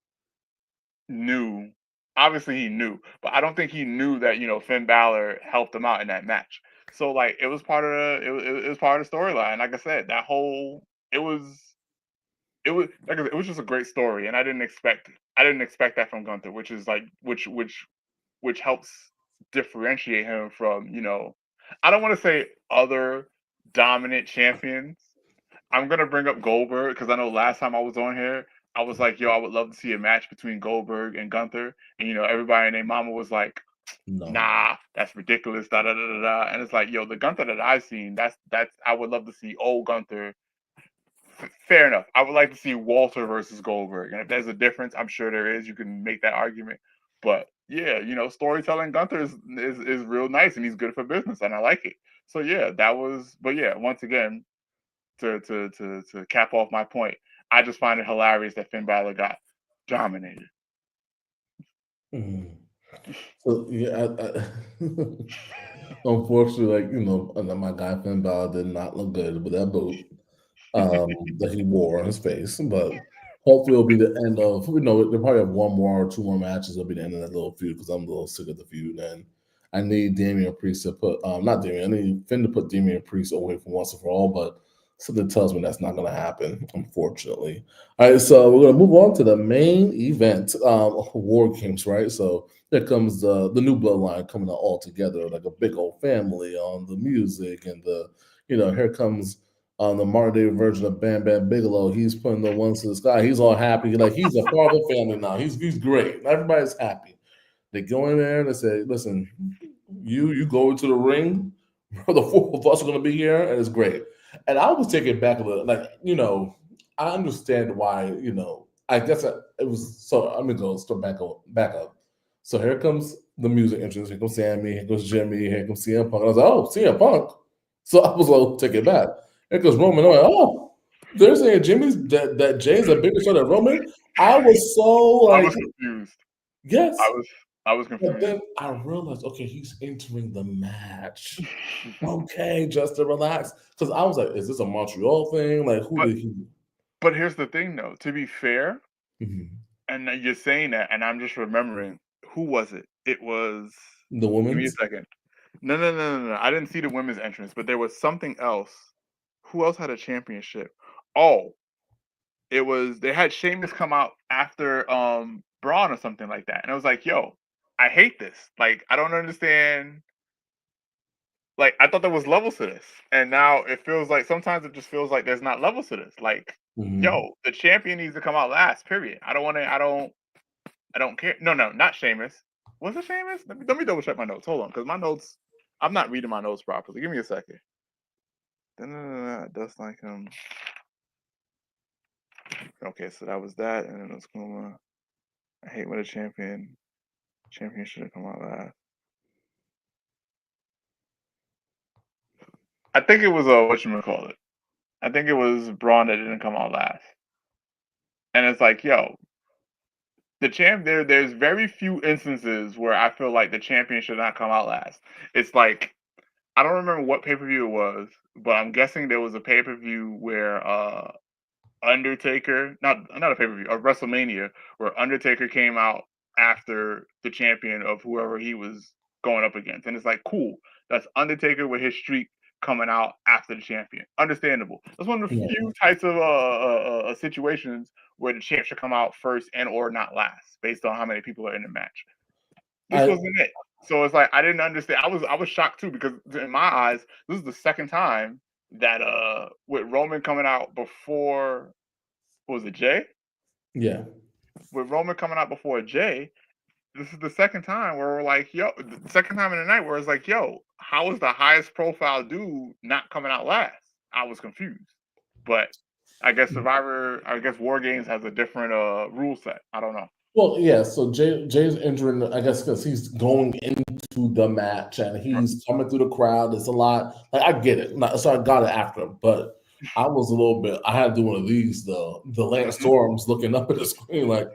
knew. Obviously, he knew, but I don't think he knew that Finn Balor helped him out in that match. So like it was part of it was part of the storyline. Like I said, that whole it was just a great story, and I didn't expect that from Gunther, which is like which helps differentiate him from I don't want to say other dominant champions. I'm gonna bring up Goldberg because I know last time I was on here, I was like, "Yo, I would love to see a match between Goldberg and Gunther," and everybody and their mama was like, No. "Nah, that's ridiculous." Da da da da da. And it's like, yo, the Gunther that I've seen, that's I would love to see old Gunther fair enough. I would like to see Walter versus Goldberg, and if there's a difference, I'm sure there is. You can make that argument, but yeah, storytelling Gunther is real nice, and he's good for business, and I like it. So yeah, that was. But yeah, once again, to cap off my point, I just find it hilarious that Finn Balor got dominated. Mhm. So yeah, unfortunately, my guy Finn Balor did not look good with that boot that he wore on his face. But hopefully, it'll be the end of. They'll probably have one more or two more matches. It'll be the end of that little feud because I'm a little sick of the feud. And I need Damian Priest to put not Damian. I need Finn to put Damian Priest away from once and for all. But something tells me that's not going to happen, unfortunately. All right, so we're going to move on to the main event, War Games, right? So there comes the new bloodline coming all together like a big old family on the music and here comes the modern day version of Bam Bam Bigelow. He's putting the ones to the sky. He's all happy, like he's a part of the family now. He's great. Everybody's happy. They go in there and they say, "Listen, you go into the ring. The four of us are going to be here, and it's great." And I was taken back a little, like I understand why. I guess it was so. I'm gonna go start back up. So here comes the music entrance. Here comes Sammy. Here comes Jimmy. Here comes CM Punk. I was like, "Oh, CM Punk." So I was like, "Take it back." Here goes Roman. I'm like, "Oh, they're saying Jimmy's that Jay's a bigger star than Roman." I was so I like, was confused. yes. I was But confused. then I realized, okay, he's entering the match. Okay, just to relax. Because I was like, is this a Montreal thing? Like, who but did he? but here's the thing, though. To be fair, Mhm. and you're saying that, and I'm just remembering who was it? It was. The Give me a women's? second. No, no, no, no, no. I didn't see the women's entrance, but there was something else. Who else had a championship? Oh, it was they had Sheamus come out after Braun or something like that, and I was like, "Yo, I hate this. Like, I don't understand. Like, I thought there was levels to this, and now it feels like sometimes it just feels like there's not levels to this. Like, Mhm. yo, the champion needs to come out last. Period. I don't want to. I don't care. No, no, not Sheamus. Was it Sheamus? Let me double check my notes. Hold on, because my notes. I'm not reading my notes properly. Give me a second. Just like Okay, so that was that, and then it was Kuma. I hate when a champion should have come out last. I think it was whatchamacallit. I think it was Braun that didn't come out last. And it's like, yo, there's very few instances where I feel like the champion should not come out last. It's like I don't remember what pay-per-view it was, but I'm guessing there was a pay-per-view where Undertaker, not a pay-per-view, a WrestleMania where Undertaker came out after the champion of whoever he was going up against. And it's like, cool. That's Undertaker with his streak coming out after the champion. Understandable. That's one of the Yeah. few types of situations where the champ should come out first and or not last, based on how many people are in the match. This I wasn't it. So it's like I didn't understand. I was shocked too because in my eyes, this is the second time that with Roman coming out before was it Jay? yeah. With Roman coming out before Jay, this is the second time where we're like, yo, the second time in the night where it's like, yo, how is the highest profile dude not coming out last? I was confused. But I guess War Games has a different rule set. I don't know. Well, yeah. So Jay's entering, I guess, because he's going into the match and he's coming through the crowd. It's a lot. Like I get it. So I got it after him, but I was a little bit. I had to do one of these though. The Lance Mm-hmm. Storms looking up at the screen like,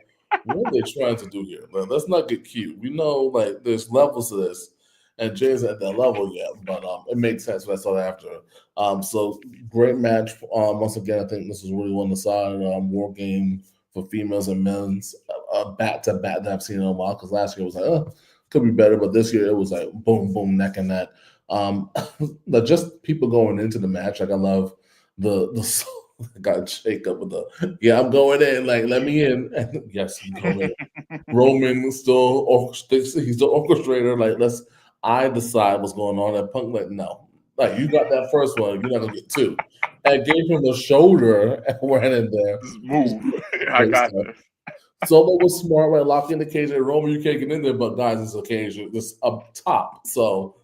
what are they trying to do here? Like, let's not get cute. We know like there's levels to this, and Jay's at that level yet, but it makes sense. When I saw that after. So great match. Once again, I think this was really one side War Game for females and men's back to back that I've seen in a while. Because last year it was like, oh, could be better, but this year it was like boom, boom, neck and neck. Just people going into the match. Like I love the got shake up with the I'm going in, like let me in. And yes, he's going in. Roman still he's the orchestrator. Like I decide what's going on. And Punk like no, like you got that first one, you're not gonna get two. And gave him the shoulder and ran in there. Just It was move. I great got stuff. this. Solo was smart, right? Locking the cage. And Roman, you can't get in there, but guys, it's a cage. It's up top. So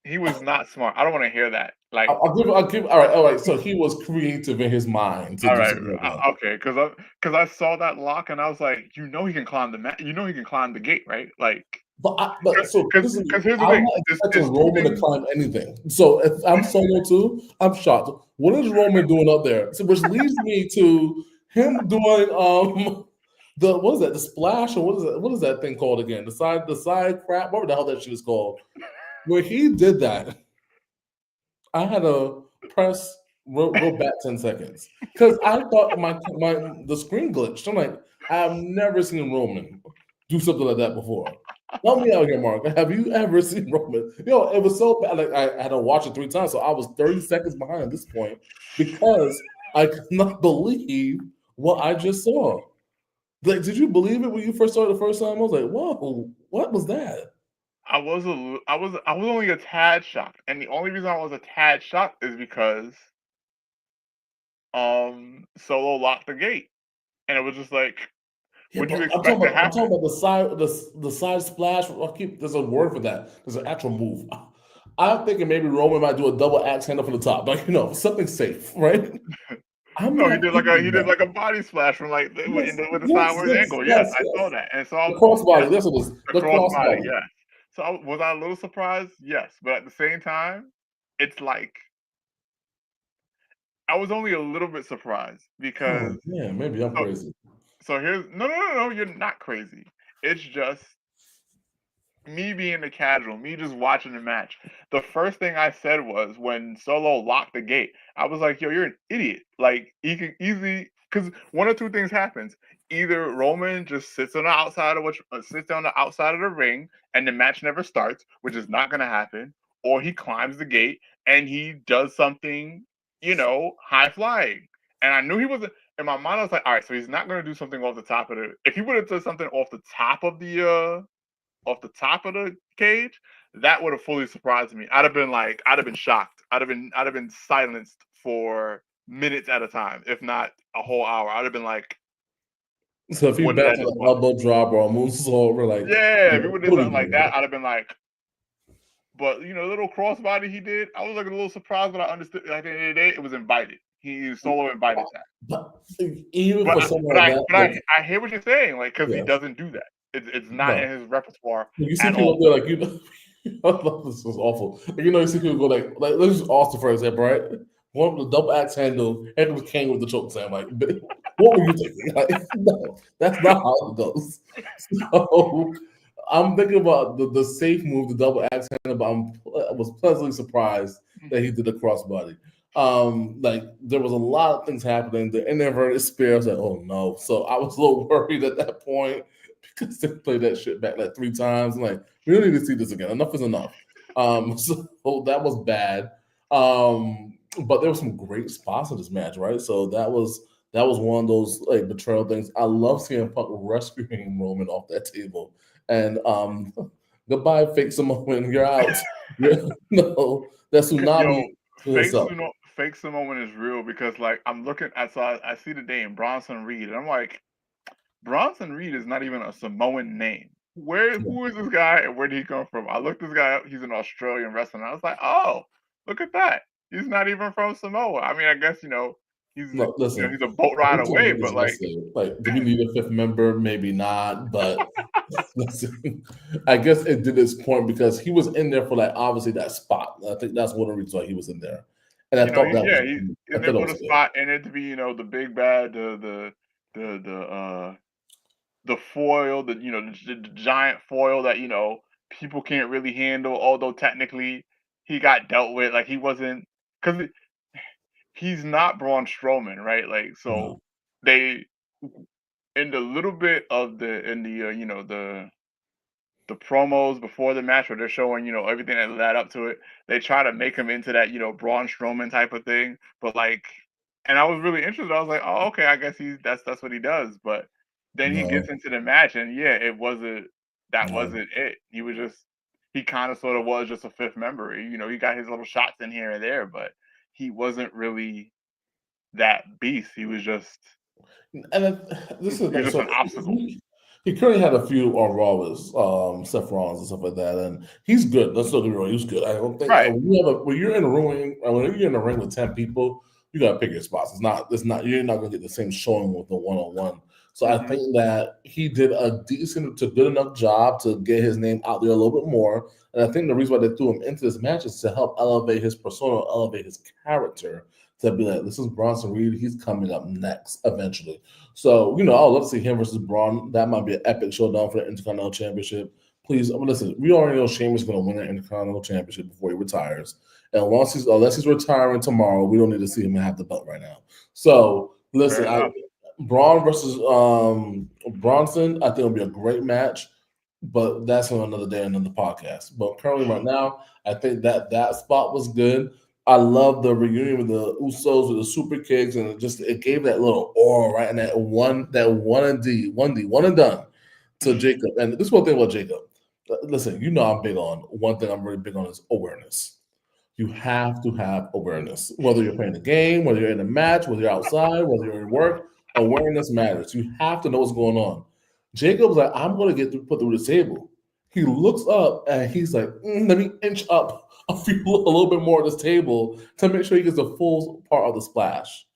he was not smart. I don't want to hear that. Like, I'll give. All right. So he was creative in his mind to all do right, something like that. okay, because I saw that lock and I was like, he can climb he can climb the gate, right? Like, But so because this is, here's the I'm thing. not It's expecting two Roman to things. climb anything. So if I'm solo too, I'm shocked. What is Roman doing up there? So which leads me to him doing the what is that? The splash or what is that? What is that thing called again? The side crap. What the hell that shit is called? When he did that, I had to press go back 10 seconds because I thought the screen glitched. I'm like, I've never seen Roman do something like that before. Help me out here, Mark. Have you ever seen Roman? It was so bad. Like I had to watch it 3 times, so I was 30 seconds behind at this point because I could not believe what I just saw. Like, did you believe it when you first saw it the first time? I was like, whoa, what was that? I was only a tad shocked, and the only reason I was a tad shocked is because Solo locked the gate, and it was just like, Yeah, what do but you I'm expect to talking happen? about the side splash. There's a word for that. There's an actual move. I'm thinking maybe Roman might do a double axe handle from the top, like something safe, right? I'm No, not he thinking did that. like a body splash from like Yes, with the yes, sideways yes, angle. Yes, yes, I saw yes. that, and The yes, crossbody. That's what it is. the The crossbody. crossbody. Yes. So was I a little surprised? Yes, but at the same time, it's like I was only a little bit surprised Oh because man, maybe I'm so crazy. here's no, you're not crazy. It's just me being a casual, me just watching the match. The first thing I said was when Solo locked the gate, I was like, "Yo, you're an idiot!" Like he can easily because one or two things happens. Either Roman just sits on the outside of sits on the outside of the ring, and the match never starts, which is not going to happen, or he climbs the gate and he does something, high flying. And I knew he wasn't. In my mind, I was like, "All right, so he's not going to do something off the top of the. If he would have done something off the top of the cage, that would have fully surprised me. I'd have been shocked. I'd have been silenced for minutes at a time, if not a whole hour. I'd have been like, So if he what did back I to just the watch? elbow drop or a moonsault, we're like, Yeah, if he would have what done are you something like doing? that, I'd have been like, but the little crossbody he did, I was like a little surprised, but I understood at the end of the day, it was invited. He solo invited that. But even for someone like that, like I hear what you're saying, like because he yes, doesn't do that. It's not in no. his repertoire You see at people all. up there like I love this is awful. Like, you see people go like let's use Austin for example, right? One with the double axe handle, and was Kane with the choke slam. Like, what were you thinking? Like, no, that's not how it goes. So I'm thinking about the safe move, the double axe handle, but I was pleasantly surprised that he did the crossbody. Like there was a lot of things happening. The inverted spear, I was like, oh no. So I was a little worried at that point because they played that shit back like 3 times. I'm like, we don't need to see this again. Enough is enough. So that was bad. But there were some great spots in this match, right? So that was one of those like betrayal things. I love seeing Punk rescuing Roman off that table. And goodbye, fake Samoan, you're out. No, that tsunami Yo, to himself. fake Samoan is real because like I'm looking at I see the name Bronson Reed and I'm like Bronson Reed is not even a Samoan name. Who is this guy and where did he come from? I looked this guy up. He's an Australian wrestler. And I was like, oh, look at that. He's not even from Samoa. I mean, I guess No, listen, he's a boat ride every time I away, look at this but like wrestler, like, do we need a fifth member? Maybe not, but listen, I guess it did its point because he was in there for like obviously that spot. I think that's one of the reasons why he was in there, and I thought that was, he's I in thought there that for the was good. spot and it to be the big bad the foil, the giant foil that people can't really handle. Although technically he got dealt with, like he wasn't because he's not Braun Strowman, right? Like so No, they in the little bit of the promos before the match where they're showing everything that led up to it. They try to make him into that Braun Strowman type of thing, but like, and I was really interested. I was like, oh, okay, I guess that's what he does. But then he no, gets into the match, and yeah, that no. wasn't it. He kind of sort of was just a fifth member. He got his little shots in here and there, but he wasn't really that beast. He was just And this is he was like just so. an obstacle. He currently had a few on Raw with Seth Rollins and stuff like that, and he's good. Let's not get me wrong, he's good. I don't think Right. when you're in a ring, when you're in a ring with 10 people, you gotta pick your spots. It's not you're not gonna get the same showing with the one on one. So I Hmm. think that he did a decent to good enough job to get his name out there a little bit more. And I think the reason why they threw him into this match is to help elevate his persona, elevate his character. To be like, this is Bronson Reed. He's coming up next eventually. So, I'd love to see him versus Braun. That might be an epic showdown for the Intercontinental Championship. Please, listen, we already know Sheamus is going to win the Intercontinental Championship before he retires. And unless he's retiring tomorrow, we don't need to see him have the belt right now. So, Fair listen, enough. Braun versus Bronson, I think it'll be a great match, but that's on another day, another podcast. But currently, right now, I think that spot was good. I love the reunion with the Usos with the super kicks, and it gave that little aura, right? And one and done to Jacob. And this is one thing about Jacob. Listen, I'm big on one thing. I'm really big on is awareness. You have to have awareness, whether you're playing the game, whether you're in a match, whether you're outside, whether you're in work. Awareness matters. You have to know what's going on. Jacob's like, I'm going to put through the table. He looks up and he's like, let me inch up a little bit more of this table to make sure he gets the full part of the splash.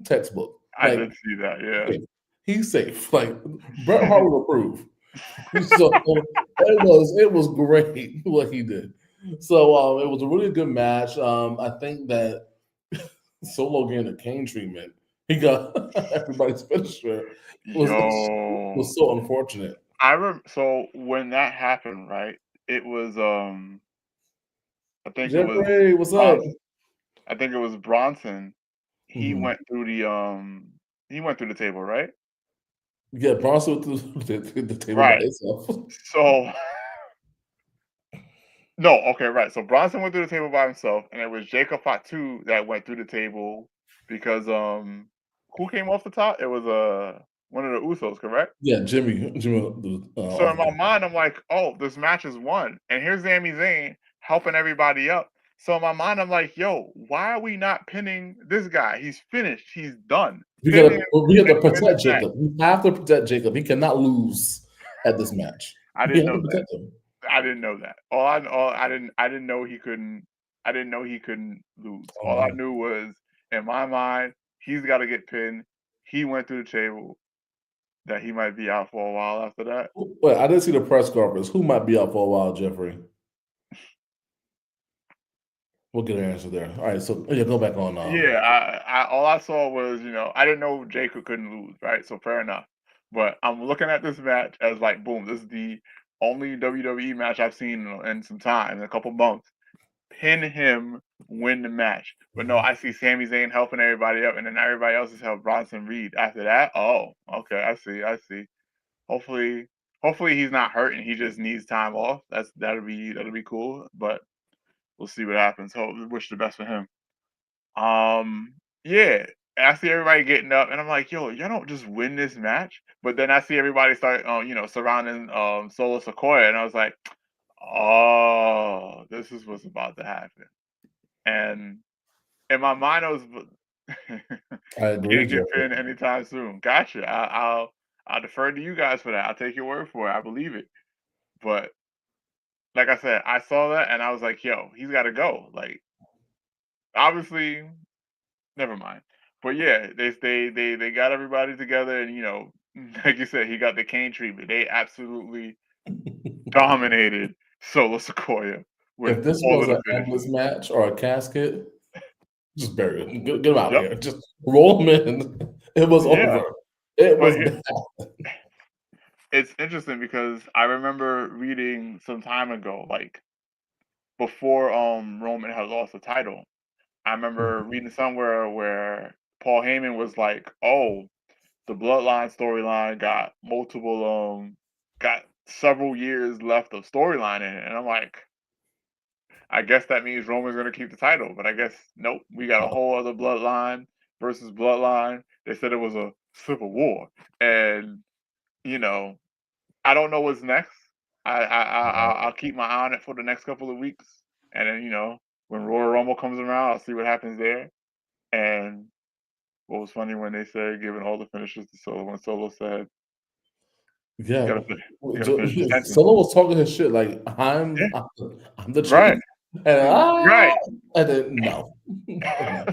Textbook. I Like, did see that. Yeah. he's safe. Like, Bret Hart will approve. So it was great what he did. So it was a really good match. I think that Solo getting the cane treatment, he got everybody's finisher Yo. was so unfortunate. So when that happened, right? It was I think it was Jeffrey, what's up? Bronson. I think it was Bronson. He Mhm. went through he went through the table, right? Yeah, Bronson went through the table by Right. himself. So no, okay, right. So Bronson went through the table by himself, and it was Jacob Fatu that went through the table because who came off the top? It was one of the Usos, correct? Yeah, Jimmy was So off in my there. mind, I'm like, oh, this match is won. And here's Sami Zayn helping everybody up. So in my mind, I'm like, yo, why are we not pinning this guy? He's finished. He's done. Pin him We have to and win this protect match. Jacob. We have to protect Jacob. He cannot lose at this match. I We didn't have to know that. protect him. I didn't know that. I didn't know he couldn't. I didn't know he couldn't lose. Oh All I man. knew was in my mind, he's got to get pinned. He went through the table that he might be out for a while after that. Wait, I didn't see the press conference. Who might be out for a while, Jeffrey? We'll get an answer there. All right, so yeah, go back on. Yeah, I all I saw was, I didn't know Jacob couldn't lose, right? So fair enough. But I'm looking at this match as like, boom, this is the only WWE match I've seen in some time, in a couple months. Pin him, win the match. But no, I see Sami Zayn helping everybody up, and then everybody else has helped Bronson Reed. After that, oh, okay, I see. Hopefully, hopefully he's not hurt and he just needs time off. That'll be cool. But we'll see what happens. Hope wish the best for him. Yeah. And I see everybody getting up, and I'm like, yo, y'all don't just win this match. But then I see everybody start, surrounding Solo Sequoia, and I was like, oh, this is what's about to happen. And in my mind, I was I agree, can't get Jeffrey. pinned anytime soon. Gotcha. I'll defer to you guys for that. I'll take your word for it. I believe it. But like I said, I saw that and I was like, yo, he's got to go. Like, obviously, never mind. But yeah, they got everybody together, and like you said, he got the cane treatment. They absolutely dominated Solo Sequoia with If this all was of the an endless finishes. match or a casket, just bury him. Get him out of Yep. here. Just roll him in. It was Yeah. over. It But was bad. it's interesting because I remember reading some time ago, like before Roman had lost the title. I remember reading somewhere where Paul Heyman was like, "Oh, the Bloodline storyline got several years left of storyline in it," and I'm like, I guess that means Roman's gonna keep the title, but I guess nope. We got a whole other Bloodline versus Bloodline. They said it was a civil war, and you know I don't know what's next. I'll keep my eye on it for the next couple of weeks, and then when Royal Rumble comes around, I'll see what happens there. And what was funny when they said giving all the finishes to Solo when Solo said, Yeah, Gotta finish. Gotta finish your sentence. Solo was talking his shit like Yeah. I'm the Right. chief, and Right. and then no, no.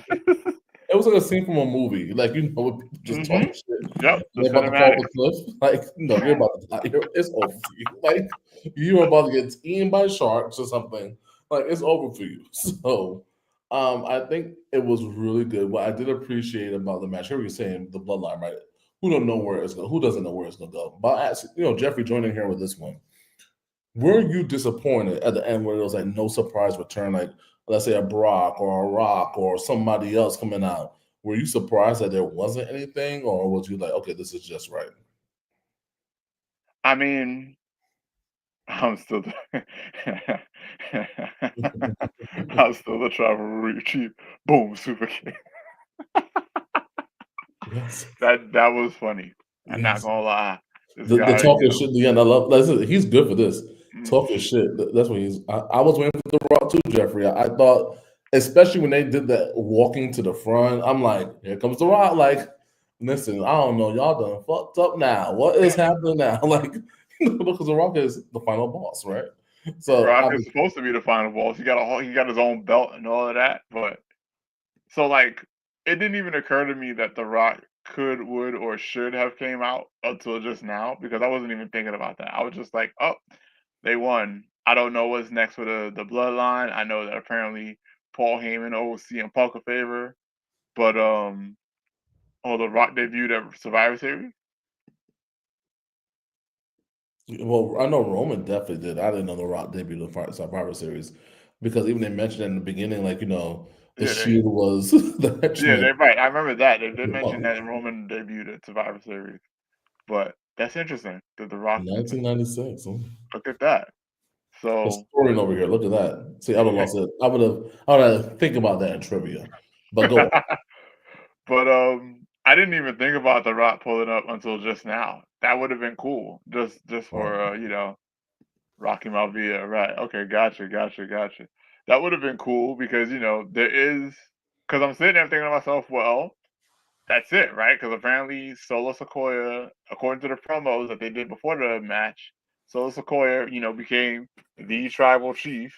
It was like a scene from a movie, like when people just talking Mhm. shit, Yep. The they're about to fall cinematic. off the cliff. Like, no, you're about to die. It's over for you. Like, you're about to get eaten by sharks or something. Like, it's over for you. So, I think it was really good. What I did appreciate about the match, here you're saying the bloodline, right? Who don't know where it's going? Who doesn't know where it's going to go? But Jeffrey joining here with this one. Were you disappointed at the end where it was like no surprise return, like let's say a Brock or a Rock or somebody else coming out? Were you surprised that there wasn't anything, or was you like, okay, this is just right? I mean, I'm still the I'm still the tribal chief. Boom, super kick. Yes, That was funny. I'm not yes. gonna lie. This The guy, talking shit in the end, I love. Listen, he's good for this mm, talking shit. That's what he's. I was waiting for the Rock too, Jeffrey. I thought, especially when they did that walking to the front, I'm like, here comes the Rock. Like, listen, I don't know, y'all done fucked up now. What is happening now? Like, because the Rock is the final boss, right? So Rock I is mean, supposed to be the final boss. He got his own belt and all of that, but so like it didn't even occur to me that The Rock could, would, or should have came out until just now because I wasn't even thinking about that. I was just like, oh, they won. I don't know what's next for the bloodline. I know that apparently Paul Heyman owes CM Punk a favor, but The Rock debuted at Survivor Series. well, I know Roman definitely did. I didn't know the Rock debuted in Survivor Series because even they mentioned in the beginning, like the Yeah, Shield was the they henchman. right. I remember that they did mention Punk. that Roman debuted at Survivor Series, but that's interesting. That The Rock, 1996. look at that. So Historian over here. Look at that. See, I would have lost it. I would have think about that in trivia. But go on. But I didn't even think about The Rock pulling up until just now. That would have been cool, just Right. for Rocky Maivia. Right? Okay, gotcha. That would have been cool because there is because I'm sitting there thinking to myself, well, that's it, right? Because apparently Solo Sequoia, according to the promos that they did before the match, Solo Sequoia, became the tribal chief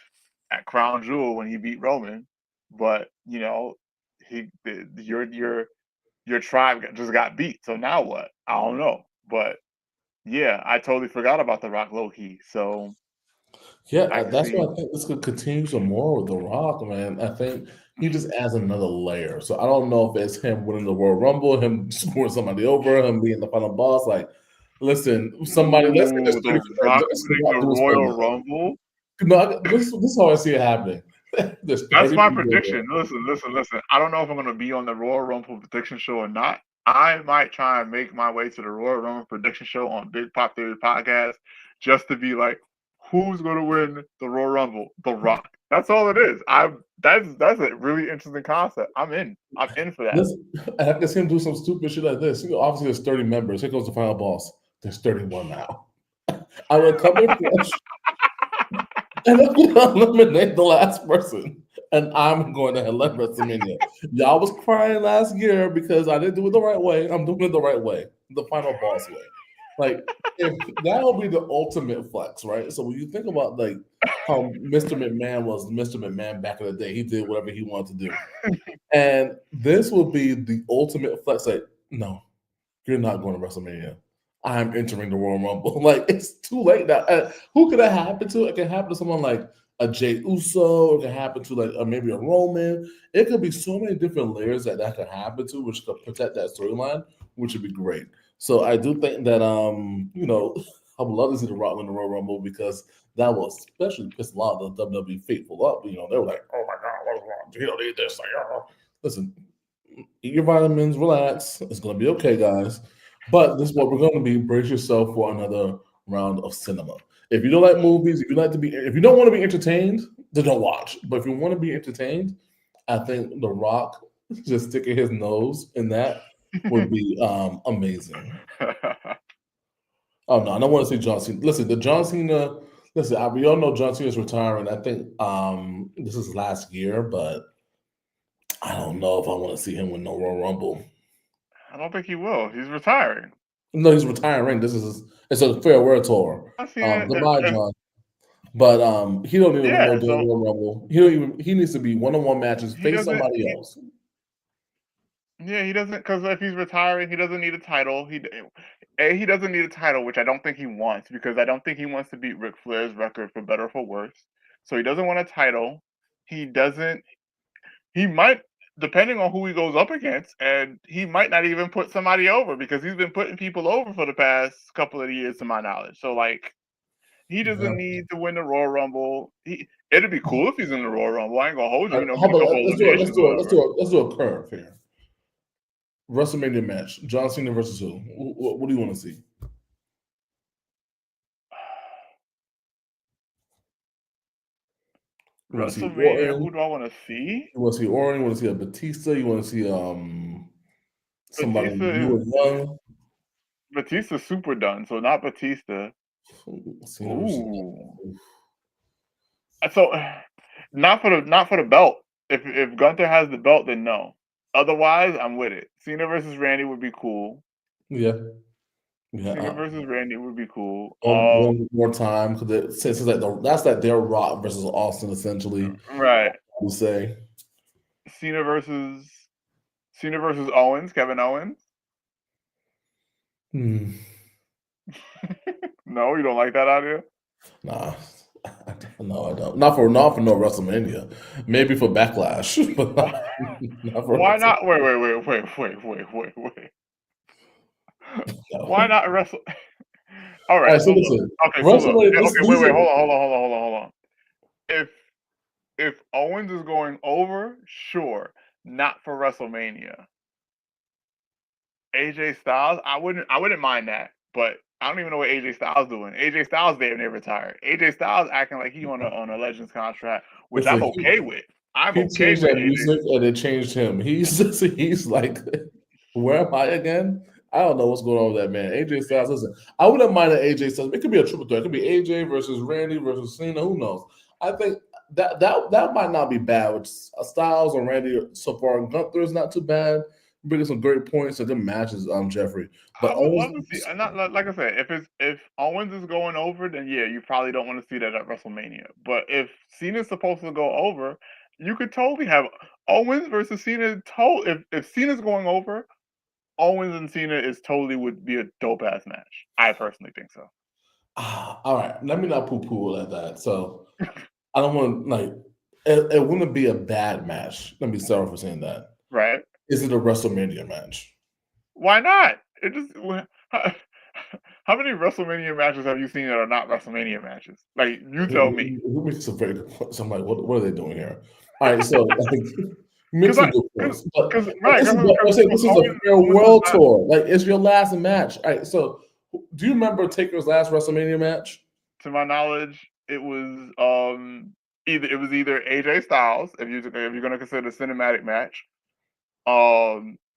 at Crown Jewel when he beat Roman. But he your tribe just got beat. So now what? I don't know. But yeah, I totally forgot about the Rock low key. So Yeah, I can that's see. why I think this could continue some more with The Rock, man. I think he just adds another layer. So I don't know if it's him winning the Royal Rumble, him screwing somebody over, him being the final boss. Like, listen, somebody, let's get this Ooh, The 30 Rock let's winning not the do this right Royal now. Rumble. No, this is how I see it happening. There's That's 30 my people in there. prediction. Listen. I don't know if I'm going to be on the Royal Rumble prediction show or not. I might try and make my way to the Royal Rumble prediction show on Big Pop Theory podcast just to be like, who's going to win the Royal Rumble? The Rock. That's all it is. That's a really interesting concept. I'm in. I'm in for that. Listen, I have to see him do some stupid shit like this. Obviously, there's 30 members. Here goes the final boss. There's 31 now. I will come in fresh and I'm going to eliminate the last person. And I'm going to headline WrestleMania. Y'all was crying last year because I didn't do it the right way. I'm doing it the right way, the final boss way. Like, if that will be the ultimate flex, right? So when you think about like how Mr. McMahon was Mr. McMahon back in the day, he did whatever he wanted to do. And this will be the ultimate flex. Like, no, you're not going to WrestleMania. I'm entering the Royal Rumble. Like, it's too late now. Who could that happen to? It can happen to someone like a Jay Uso. It can happen to like maybe a Roman. It could be so many different layers that could happen to, which could protect that storyline, which would be great. So I do think that I would love to see the Rock win the Royal Rumble because that will especially piss a lot of the WWE faithful up. They were like, "Oh my God, what's wrong? You don't need this." Like, oh. Listen, eat your vitamins, relax. It's gonna be okay, guys. But this is what we're gonna be. Brace yourself for another round of cinema. If you don't like movies, if you don't want to be entertained, then don't watch. But if you want to be entertained, I think The Rock just sticking his nose in that would be amazing. Oh no, I don't want to see John Cena. Listen, the John Cena. Listen, we all know John Cena's retiring. I think this is last year, but I don't know if I want to see him with no Royal Rumble. I don't think he will. He's retiring. No, he's retiring. It's a farewell tour. I seen it. Goodbye, John. But he don't need no Yeah, damn so Royal Rumble. He needs to be one-on-one matches, he face doesn't. somebody else. Yeah, he doesn't because if he's retiring, he doesn't need a title. He doesn't need a title, which I don't think he wants because I don't think he wants to beat Ric Flair's record for better or for worse. So he doesn't want a title. He doesn't. He might, depending on who he goes up against, and he might not even put somebody over because he's been putting people over for the past couple of years, to my knowledge. So like, he Yeah. doesn't need to win the Royal Rumble. It'd be cool if he's in the Royal Rumble. I ain't gonna hold you. All You right, know, how get a about couple eliminations or whatever. let's do a curve here. WrestleMania match: John Cena versus who? What do you want to see? You want to see WrestleMania. Orton? Who do I want to see? You want to see Orton? You want to see a Batista? You want to see somebody Batista new and young? Batista's super done, so not Batista. Cena versus. Ooh. So not for the belt. If Gunther has the belt, then no. Otherwise, I'm with it. Cena versus Randy would be cool. Yeah, yeah. Cena versus Randy would be cool. One more time because since it's like that's like their Rock versus Austin essentially. Right. I would say. Cena versus Owens, Kevin Owens. Hmm. No, you don't like that idea? Nah, no, I don't. Not for no WrestleMania. Maybe for Backlash, but not for Why WrestleMania. not? Wait. Why No. not wrestle? All All right, right, so so look. listen, Okay, so look. WrestleMania. Okay, These wait. are Hold on. If Owens is going over, sure, not for WrestleMania. AJ Styles, I wouldn't mind that, but I don't even know what AJ Styles doing. AJ Styles damn near retired. AJ Styles acting like he on a Legends contract, which I'm listen. okay with. I'm He okay changed with that AJ. music and it changed him. He's like, where am I again? I don't know what's going on with that man. AJ Styles. Listen, I wouldn't mind an AJ Styles. It could be a triple threat. It could be AJ versus Randy versus Cena. Who knows? I think that might not be bad with Styles or Randy so far. Gunther is not too bad. Bringing some great points and good matches. Jeffrey, but I would love to see. Not like I said, if Owens is going over, then yeah, you probably don't want to see that at WrestleMania. But if Cena's supposed to go over, you could totally have Owens versus Cena. If Cena's going over, Owens and Cena is totally would be a dope ass match. I personally think so. all right. Let me not poo poo at that. So I don't want like it wouldn't be a bad match. Let me sorry for saying that. Right? Is it a WrestleMania match? Why not? It just how many WrestleMania matches have you seen that are not WrestleMania matches? Like you tell me. Who makes some very good points? I'm like, what are they doing here? All right, so like, make Because some I good points. But right, I'm saying this is a Owens is farewell not. tour. Like, it's your last match. All right, so do you remember Taker's last WrestleMania match? To my knowledge, it was either AJ Styles if you're gonna consider the cinematic match,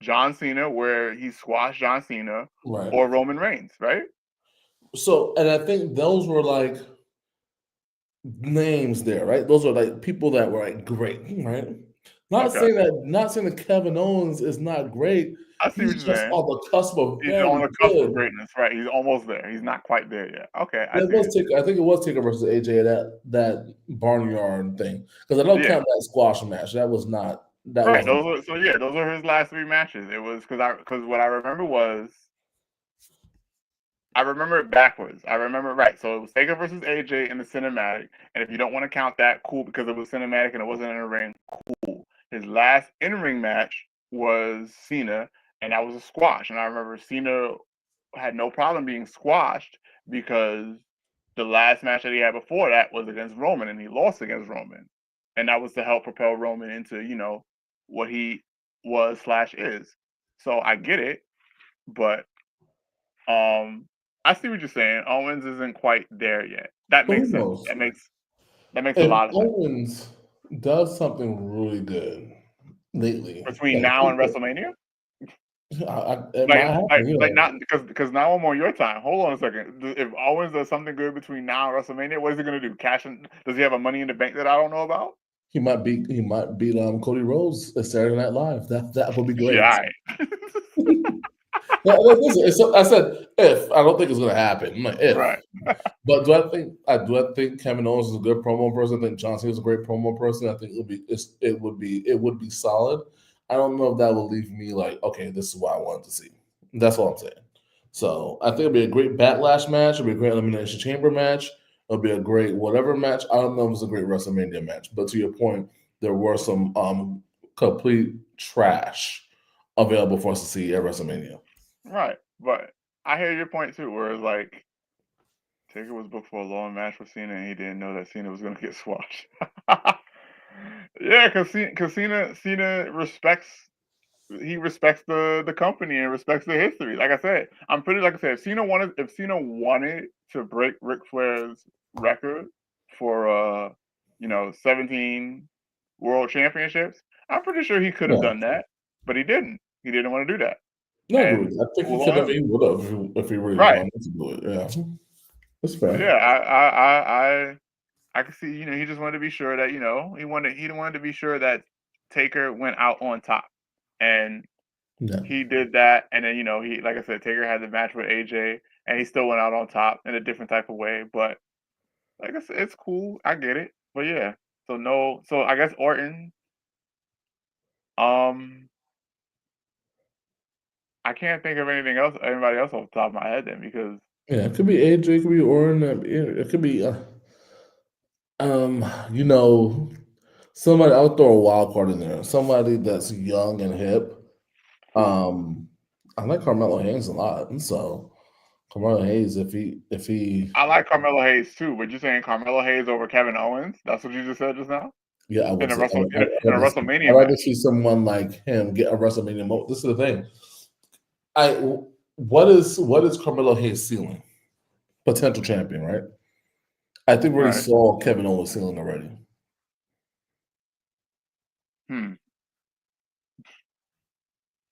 John Cena where he squashed John Cena, Right. or Roman Reigns, right? So, and I think those were like names there, right? Those are like people that were like great, right? Okay, Not saying that Kevin Owens is not great. I see what He's you're just saying. on the cusp of He's on very the cusp of good. greatness, right? He's almost there. He's not quite there yet. Okay, I Yeah, see what you're saying. I think it was Taker versus AJ that barnyard thing because I don't Yeah, count that squash match. That was not that right. wasn't. Those are his last three matches. It was because what I remember was I remember it backwards. I remember right. So it was Taker versus AJ in the cinematic, and if you don't want to count that, cool, because it was cinematic and it wasn't in a ring. Cool. His last in-ring match was Cena, and that was a squash. And I remember Cena had no problem being squashed because the last match that he had before that was against Roman, and he lost against Roman, and that was to help propel Roman into what he was/is. So I get it, but I see what you're saying. Owens isn't quite there yet. That But who makes sense. knows? That makes a If lot of sense. Owens does something really good lately, Between that now and people, WrestleMania, it might happen. like not because now I'm on your time. Hold on a second. If Owens does something good between now and WrestleMania, what is he gonna do? Cash in? Does he have a Money in the Bank that I don't know about? He might beat Cody Rhodes at Saturday Night Live. That would be great. Yeah, all right. I said if. I don't think it's going to happen. I'm like, if. Right. But do I think Kevin Owens is a good promo person? I think John Cena is a great promo person. I think it would be solid. I don't know if that will leave me like, okay, this is what I wanted to see. That's all I'm saying. So I think it'll be a great backlash match. It'll be a great elimination chamber match. It'll be a great whatever match. I don't know if it's a great WrestleMania match, but to your point, there were some complete trash available for us to see at WrestleMania. Right. But I hear your point too, where it's like Taker was booked for a long match with Cena, and he didn't know that Cena was going to get squashed. Yeah, because Cena respects the company and respects the history. Like I said, if Cena wanted to break Ric Flair's record for 17 world championships, I'm pretty sure he could have Yeah, done that, but he didn't. He didn't want to do that, no, I agree with and you. I think he cool could on have, him. he would have if he really Right. wanted to do it. Yeah, that's So fair. yeah, I could see, he just wanted to be sure that, he wanted to be sure that Taker went out on top. And Yeah. he did that, and then, he, like I said, Taker had the match with AJ, and he still went out on top in a different type of way. But like I said, it's cool. I get it. But yeah. So no, so I guess Orton, um, I can't think of anybody else off the top of my head then, because Yeah, it could be AJ, it could be Orton, it could be um, you know, somebody. I'll throw a wild card in there. Somebody that's young and hip. who? Um, I like Carmelo Hayes a lot, and so Carmelo Hayes, if he, I like Carmelo Hayes too, but you're saying Carmelo Hayes over Kevin Owens? That's what you just said just now? yeah, I would In a say Wrestle in a, I'd in a I'd WrestleMania rather match. see someone like him get a WrestleMania. This is the thing. I what is Carmelo Hayes ceiling? Potential champion, right? I think we already Right. saw Kevin Owens ceiling already. Hmm.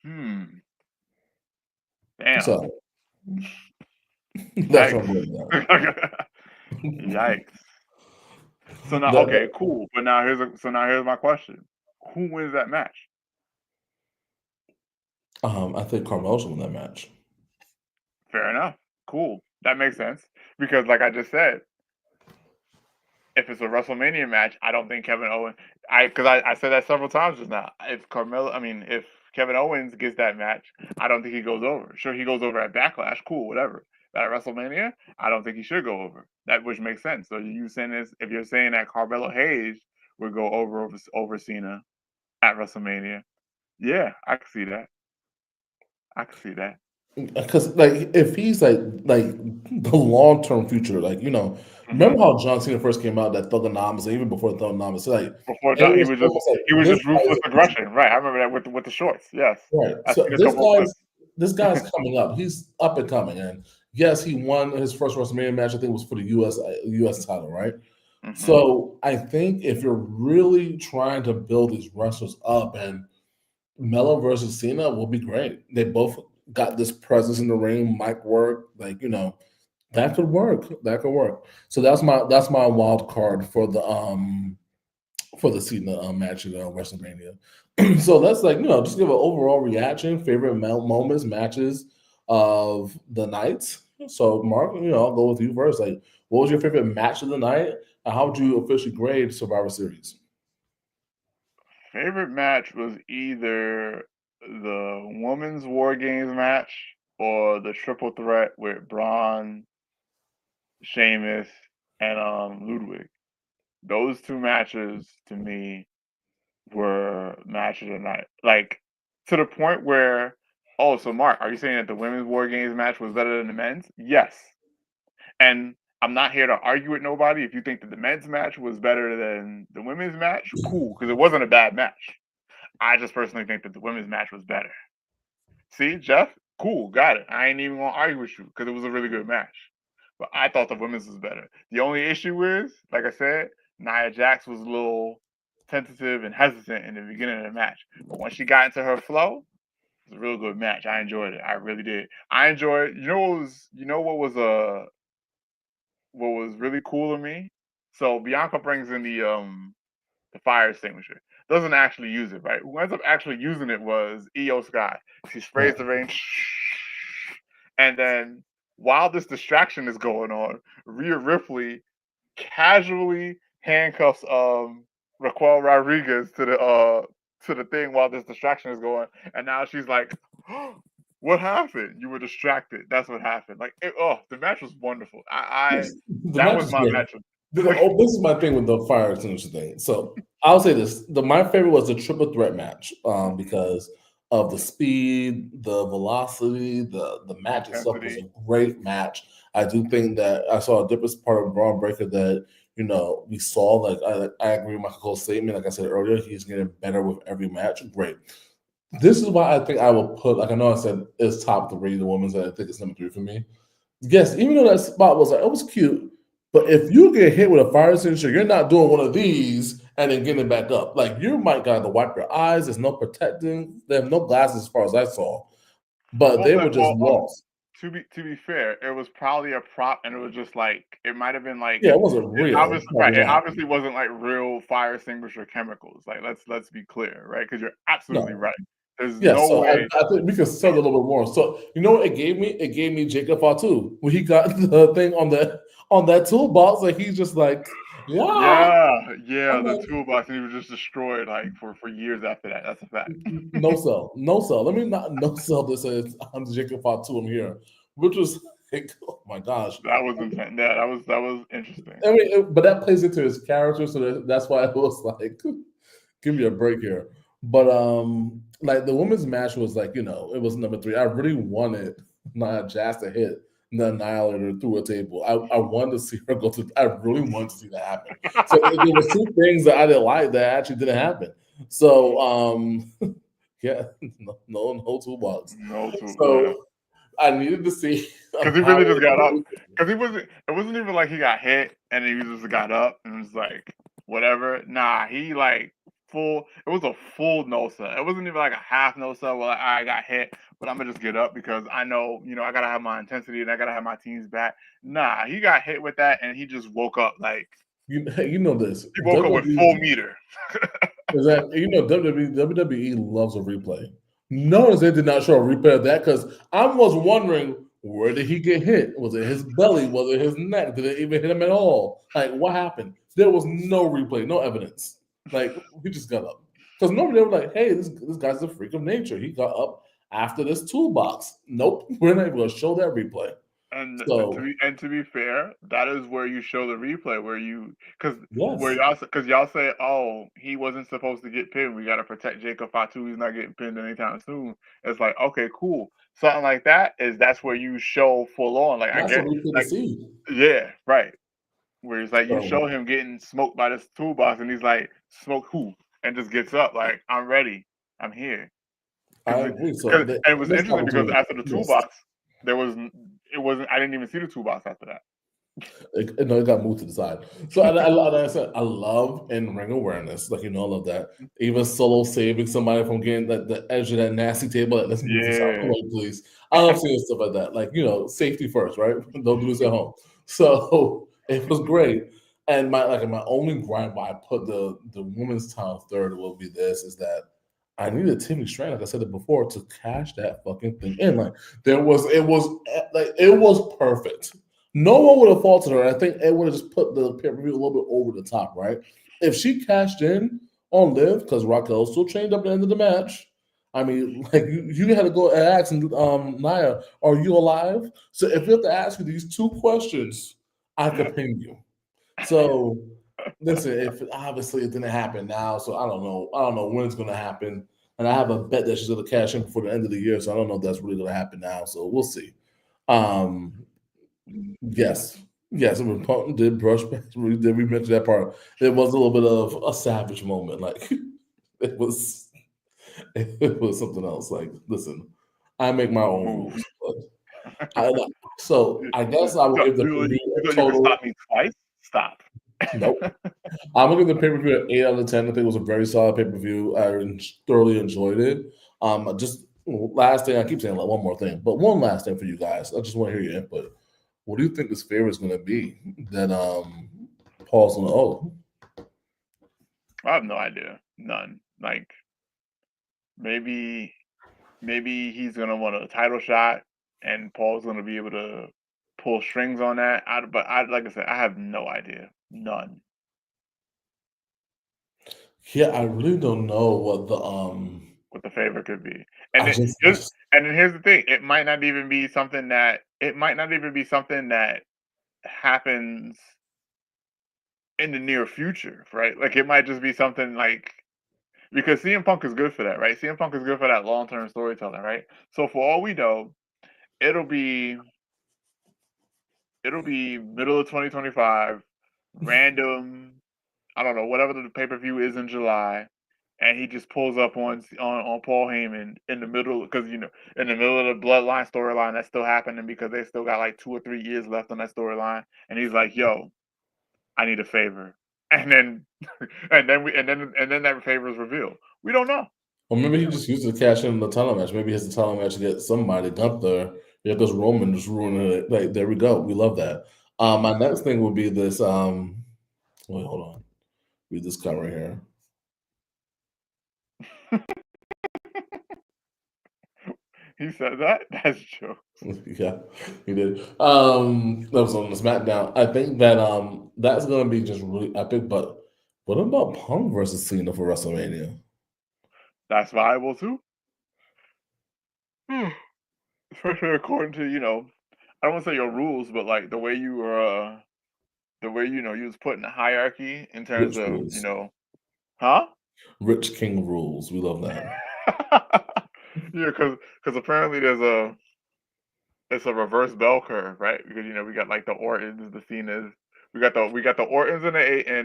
Hmm. Damn. So that's what I'm Yikes. going with Yikes. So now, that. okay, cool. But now here's my question: who wins that match? I think Carmelo's win that match. Fair enough. Cool. That makes sense because, like I just said, if it's a WrestleMania match, I don't think Kevin Owens. I said that several times just now. If Kevin Owens gets that match, I don't think he goes over. Sure, he goes over at Backlash. Cool, whatever. But at WrestleMania, I don't think he should go over. That which makes sense. So you saying this? If you're saying that Carmelo Hayes would go over Cena at WrestleMania, yeah, I can see that. I can see that. Because like if he's like the long term future, like Hmm. remember how John Cena first came out that Thugonomics, and even before Thugonomics, like Before it John, was almost like he was this just guy is ruthless aggression, right? I remember that with the shorts. Yes, right. I've So seen a couple of clips. this guy's coming up. He's up and coming, and yes, he won his first WrestleMania match. I think it was for the US title, right? Hmm. So I think if you're really trying to build these wrestlers up, and Melo versus Cena will be great. They both got this presence in the ring, mic work, like that could work. That could work. So that's my wild card for the Cena match at WrestleMania. So let's just give an overall reaction, favorite moments, matches of the night. So Mark, I'll go with you first. Like, what was your favorite match of the night, and how would you officially grade Survivor Series? Favorite match was either the women's War Games match or the triple threat with Braun, Sheamus, and Ludwig. Those two matches to me were match of the night. Like to the point where, oh, so Mark, are you saying that the women's War Games match was better than the men's? Yes. And I'm not here to argue with nobody. If you think that the men's match was better than the women's match, cool, because it wasn't a bad match. I just personally think that the women's match was better. See, Jeff, cool, got it. I ain't even gonna argue with you because it was a really good match. But I thought the women's was better. The only issue is, like I said, Nia Jax was a little tentative and hesitant in the beginning of the match. But once she got into her flow, it was a real good match. I enjoyed it. I really did. I enjoyed. What was really cool to me. So Bianca brings in the fire extinguisher. Doesn't actually use it, right? Who ends up actually using it was Io Sky. She sprays Right. the rain, And then while this distraction is going on, Rhea Ripley casually handcuffs Raquel Rodriguez to the thing while this distraction is going, and now she's like, oh, "What happened? You were distracted. That's what happened." Like, the match was wonderful. I Yes, the that match was is my great. match. This is my thing with the fire extinguisher thing. So I'll say this: my favorite was the triple threat match because of the speed, the velocity, the match itself was Intensity. a great match. I do think that I saw a different part of Braun Breaker that we saw. Like I agree with Michael Cole's statement. Like I said earlier, he's getting better with every match. Great. This is why I think I will put. Like I know I said it's top three. The women's. I think it's number three for me. Yes, even though that spot was like it was cute, but if you get hit with a fire extinguisher, you're not doing one of these and then getting it back up. Like you might got to wipe your eyes. There's no protecting. They have no glasses as far as I saw, but Well, they were just lost. to be fair, it was probably a prop, and it was just like it might have been like Yeah, it wasn't it real. obviously right. Probably It not. obviously wasn't like real fire extinguisher chemicals. Like let's be clear, right? Because you're absolutely No. right. There's Yeah, no so way. I think we can sell it a little bit more. So you know what it gave me? It gave me Jacob Fatu when he got the thing on that toolbox. Like he's just like, yeah. Yeah, I'm the like, toolbox, and he was just destroyed like for years after that. That's a fact. no sell, no sell. Let me not no sell this as I'm Jacob Fatu. I'm here, which was like, oh my gosh. That was intense. Yeah, that was interesting. I mean, but that plays into his character, so that's why it was like, give me a break here. But like the women's match was like, it was number three. I really wanted Nia Jax to hit the Annihilator through a table. I wanted to see her go through. I really wanted to see that happen. So there was two things that I didn't like that actually didn't happen. So yeah, no toolbox. No tool. Yeah. So I needed to see Because he really just got up. Annihilator. Because he wasn't. It wasn't even like he got hit and he just got up and was like whatever. Nah, he like full. It was a full nosa. It wasn't even like a half nosa. Well, I got hit, but I'm gonna just get up because I know I gotta have my intensity and I gotta have my team's back. Nah, he got hit with that and he just woke up like You know this. he woke up with full meter. Is that WWE loves a replay. Notice they did not show a replay of that because I was wondering where did he get hit? Was it his belly? Was it his neck? Did it even hit him at all? Like what happened? There was no replay, no evidence. Like he just got up because normally they were like, "Hey, this guy's a freak of nature. He got up after this toolbox." Nope, we're not even going to show that replay. And So to be fair, that is where you show the replay where you yes, because y'all say, oh, he wasn't supposed to get pinned. We got to protect Jacob Fatu. He's not getting pinned anytime soon. It's like okay, cool. Something like that's where you show full on. Like I that's get what we could like see. yeah, right. Where it's like you So show him getting smoked by this toolbox, and he's like, smoke who? And just gets up like I'm ready. I'm here. I Because agree. So and it was this interesting because opportunity, after the yes. toolbox, there was it wasn't. I didn't even see the toolbox after that. No, it got moved to the side. So, like I said, I love in ring awareness. Like, I love that. Even solo saving somebody from getting the edge of that nasty table. Like, let's move this out the Yeah. way, please. I love seeing stuff like that. Like, safety first, right? Don't do this at home. So, it was great. And my only gripe why I put the women's title third will be this is that I needed Timmy Strand, like I said it before, to cash that fucking thing in. Like, it was perfect. No one would have faulted her. I think it would have just put the pay per view a little bit over the top, right? If she cashed in on Liv, because Raquel still chained up at the end of the match. I mean, like you had to go and ask Nia, are you alive? So if you have to ask you these two questions, I could ping you. So listen, if obviously it didn't happen now, so I don't know. I don't know when it's gonna happen. And I have a bet that she's gonna cash in before the end of the year. So I don't know if that's really gonna happen now. So we'll see. Um, Yes. Yes, and when Punk did brush past, did we mention that part? It was a little bit of a savage moment. Like it was, it was something else. Like, listen, I make my own Move. rules. But so I guess I will give the You preview a thought you could total. stop me twice? Stop. Nope. I'm gonna give the pay per view an 8 out of 10. I think it was a very solid pay per view. Thoroughly enjoyed it. Just last thing, I keep saying like one more thing, but one last thing for you guys. I just want to hear your input. What do you think this favorite is going to be that Paul's going to owe? I have no idea. None. Like maybe he's gonna want a title shot. and Paul's going to be able to pull strings on that. But like I said, I have no idea, none. Yeah, I really don't know what the What the favor could be. And I it just I here's just and then here's the thing, it might not even be something that happens in the near future, right? Like it might just be something like because CM Punk is good for that, right? CM Punk is good for that long-term storytelling, right? So for all we know, it'll be it'll be middle of 2025, random, I don't know, whatever the pay-per-view is in July, and he just pulls up on Paul Heyman in the middle because in the middle of the Bloodline storyline that's still happening because they still got like 2 or 3 years left on that storyline, and he's like, "Yo, I need a favor," and then and then that favor is revealed. We don't know. or maybe he just used it to cash in the title match. Maybe he has the title match to get somebody Gunther. Yeah, because Roman just ruining it. Like there we go. We love that. My next thing would be this. Wait, hold on. Read this cut right here. He said that. That's true. Yeah, he did. That was on the SmackDown. I think that that's gonna be just really epic. But what about Punk versus Cena for WrestleMania? That's viable too. Especially according to I don't want to say your rules, but like the way you was put in the hierarchy in terms Rich of rules. huh? Rich King rules. We love that. Yeah, because apparently it's a reverse bell curve, right? Because we got like the Ortons, the Cenas, we got the Ortons and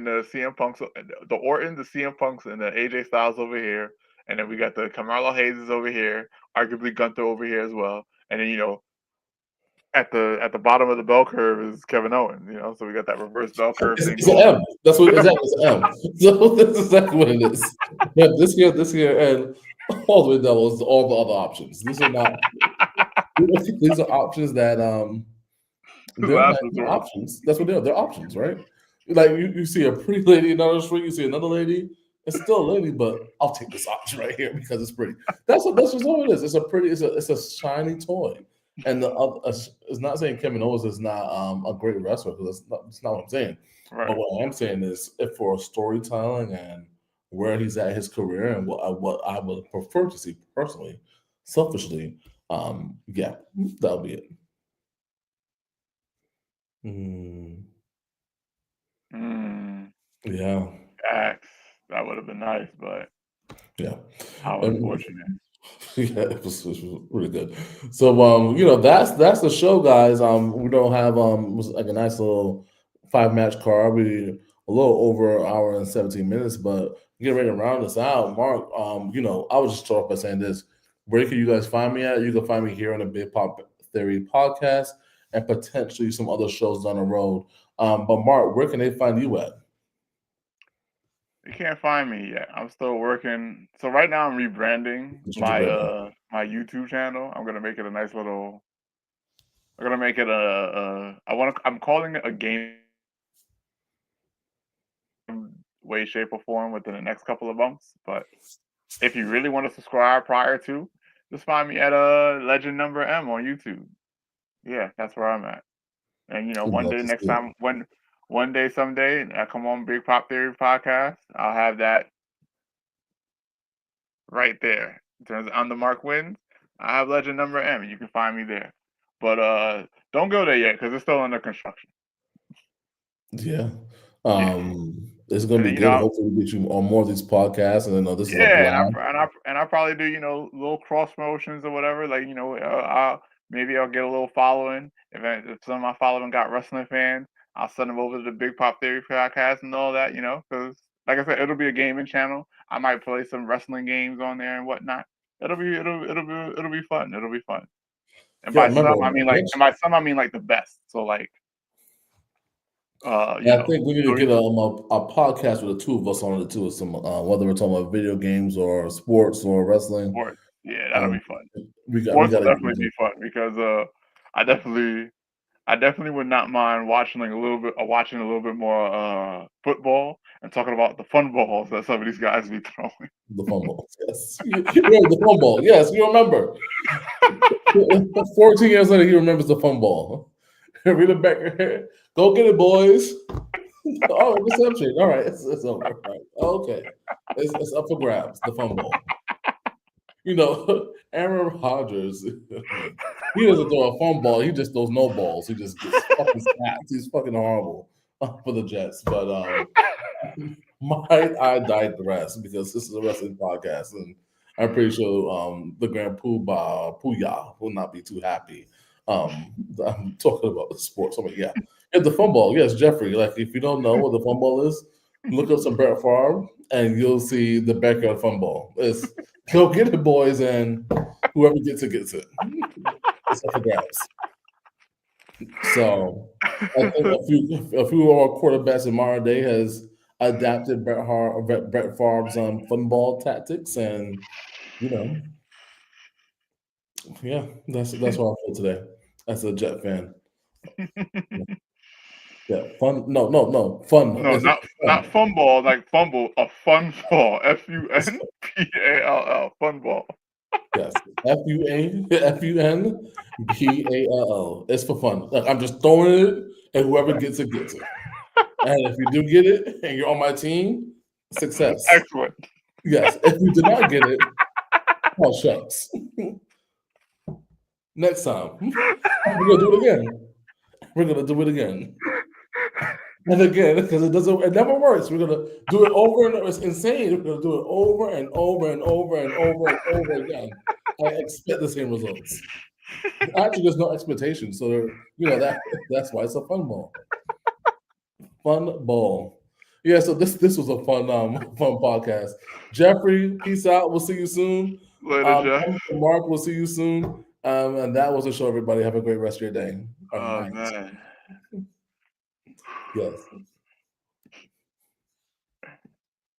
the CM Punks, the Ortons, the CM Punks, and the AJ Styles over here, and then we got the Carmelo Hayes over here, arguably Gunther over here as well, and then at the bottom of the bell curve is Kevin Owens, so we got that reverse bell curve thing It's an going. M. That's what exactly it's an M. So that's exactly what it is. Yeah, this year, and all the way down was all the other options. These are not. These are options that they're Last not even resort. options. That's what they are. They're options, right? Like you see a pretty lady in another street, you see another lady. It's still a lady, but I'll take this option right here because it's pretty. That's just all it is. It's a pretty. It's a shiny toy. And the other, it's not saying Kevin Owens is not a great wrestler because that's not what I'm saying. But Right. what I am saying is, if for storytelling and where he's at his career and what I would prefer to see personally, selfishly, yeah, that'll be it. Mm, Mm, yeah, X. That would have been nice, but yeah. how And unfortunate. yeah, it was really good. So that's the show, guys. We don't have it was like a nice little 5 match card. We a little over an hour and 17 minutes, but get ready to round this out. Mark, I would just start off by saying this. Where can you guys find me at? You can find me here on the Big Pop Theory podcast and potentially some other shows down the road. But Mark, where can they find you at? You can't find me yet. I'm still working. So right now I'm rebranding Just my rebranding. my YouTube channel. I'm gonna make it a nice little. I'm gonna make it I'm calling it a game way, shape, or form within the next couple of months. But if you really want to subscribe prior to, just find me at Legend Number M on YouTube. Yeah, that's where I'm at. And We'd one love day to next see it. time when one day someday I come on Big Pop Theory podcast, I'll have that right there. In terms of On the Mark wins, I have Legend Number M. You can find me there. But don't go there yet because it's still under construction. Yeah. Yeah. It's gonna And be then good. Hopefully we get you on more of these podcasts. And I know this is a yeah, and blast. I probably do little cross promotions or whatever. Like I'll get a little following. If some of my following got wrestling fans, I'll send them over to the Big Pop Theory podcast and all that. Because like I said, it'll be a gaming channel. I might play some wrestling games on there and whatnot. It'll be fun. It'll be fun. And Yeah, by remember some, I mean like, and by some, I mean like the best. So like, you I know, think we need to so get a podcast with the two of us on it too. Some whether we're talking about video games or sports or wrestling. sports. Yeah, that'll Um, be fun. we Sports got will to definitely be fun because I definitely I definitely would not mind watching like watching a little bit more football and talking about the fun balls that some of these guys be throwing. The fun balls, yes. The fun ball, yes, you remember. 14 years later, he remembers the fun ball. Rita Becker, go get it, boys. Oh, interception. All right, it's over. Right. Okay. It's up for grabs, the fun ball. Aaron Rodgers, he doesn't throw a fun ball. He just throws no balls. He just gets fucking snapped. He's fucking horrible for the Jets. But I digress because this is a wrestling podcast, and I'm pretty sure the Grand Pooya will not be too happy. I'm talking about the sports. I mean, yeah, the fun ball. Yes, Jeffrey. Like, if you don't know what the fun ball is, look up some Brett Favre, and you'll see the backyard fun ball. It's go get it, boys, and whoever gets it gets it. It's up for grabs. So I think a few of our quarterbacks in modern day has adapted Brett Favre's fun ball tactics, and yeah, that's how I feel today as a Jet fan. Yeah, fun. No, fun. No, Is it not fun? fun ball, like fumble, a fun ball. It's FUNBALL, fun ball. Yes, FUNBALL. It's for fun. Like, I'm just throwing it, and whoever gets it gets it. And if you do get it, and you're on my team, success. Excellent. Yes. If you did not get it, oh shucks. Next time, we're gonna do it again. We're gonna do it again. And again, because it never works. We're gonna do it over and over. It's insane. We're gonna do it over and over and over and over and over again. I expect the same results. Actually, there's no expectation, so that's why it's a fun ball. Fun ball. Yeah. So this was a fun podcast. Jeffrey, peace out. We'll see you soon. Later, Jeff. Mark, we'll see you soon. And that was the show, everybody. Have a great rest of your day or Oh night. man. Yes.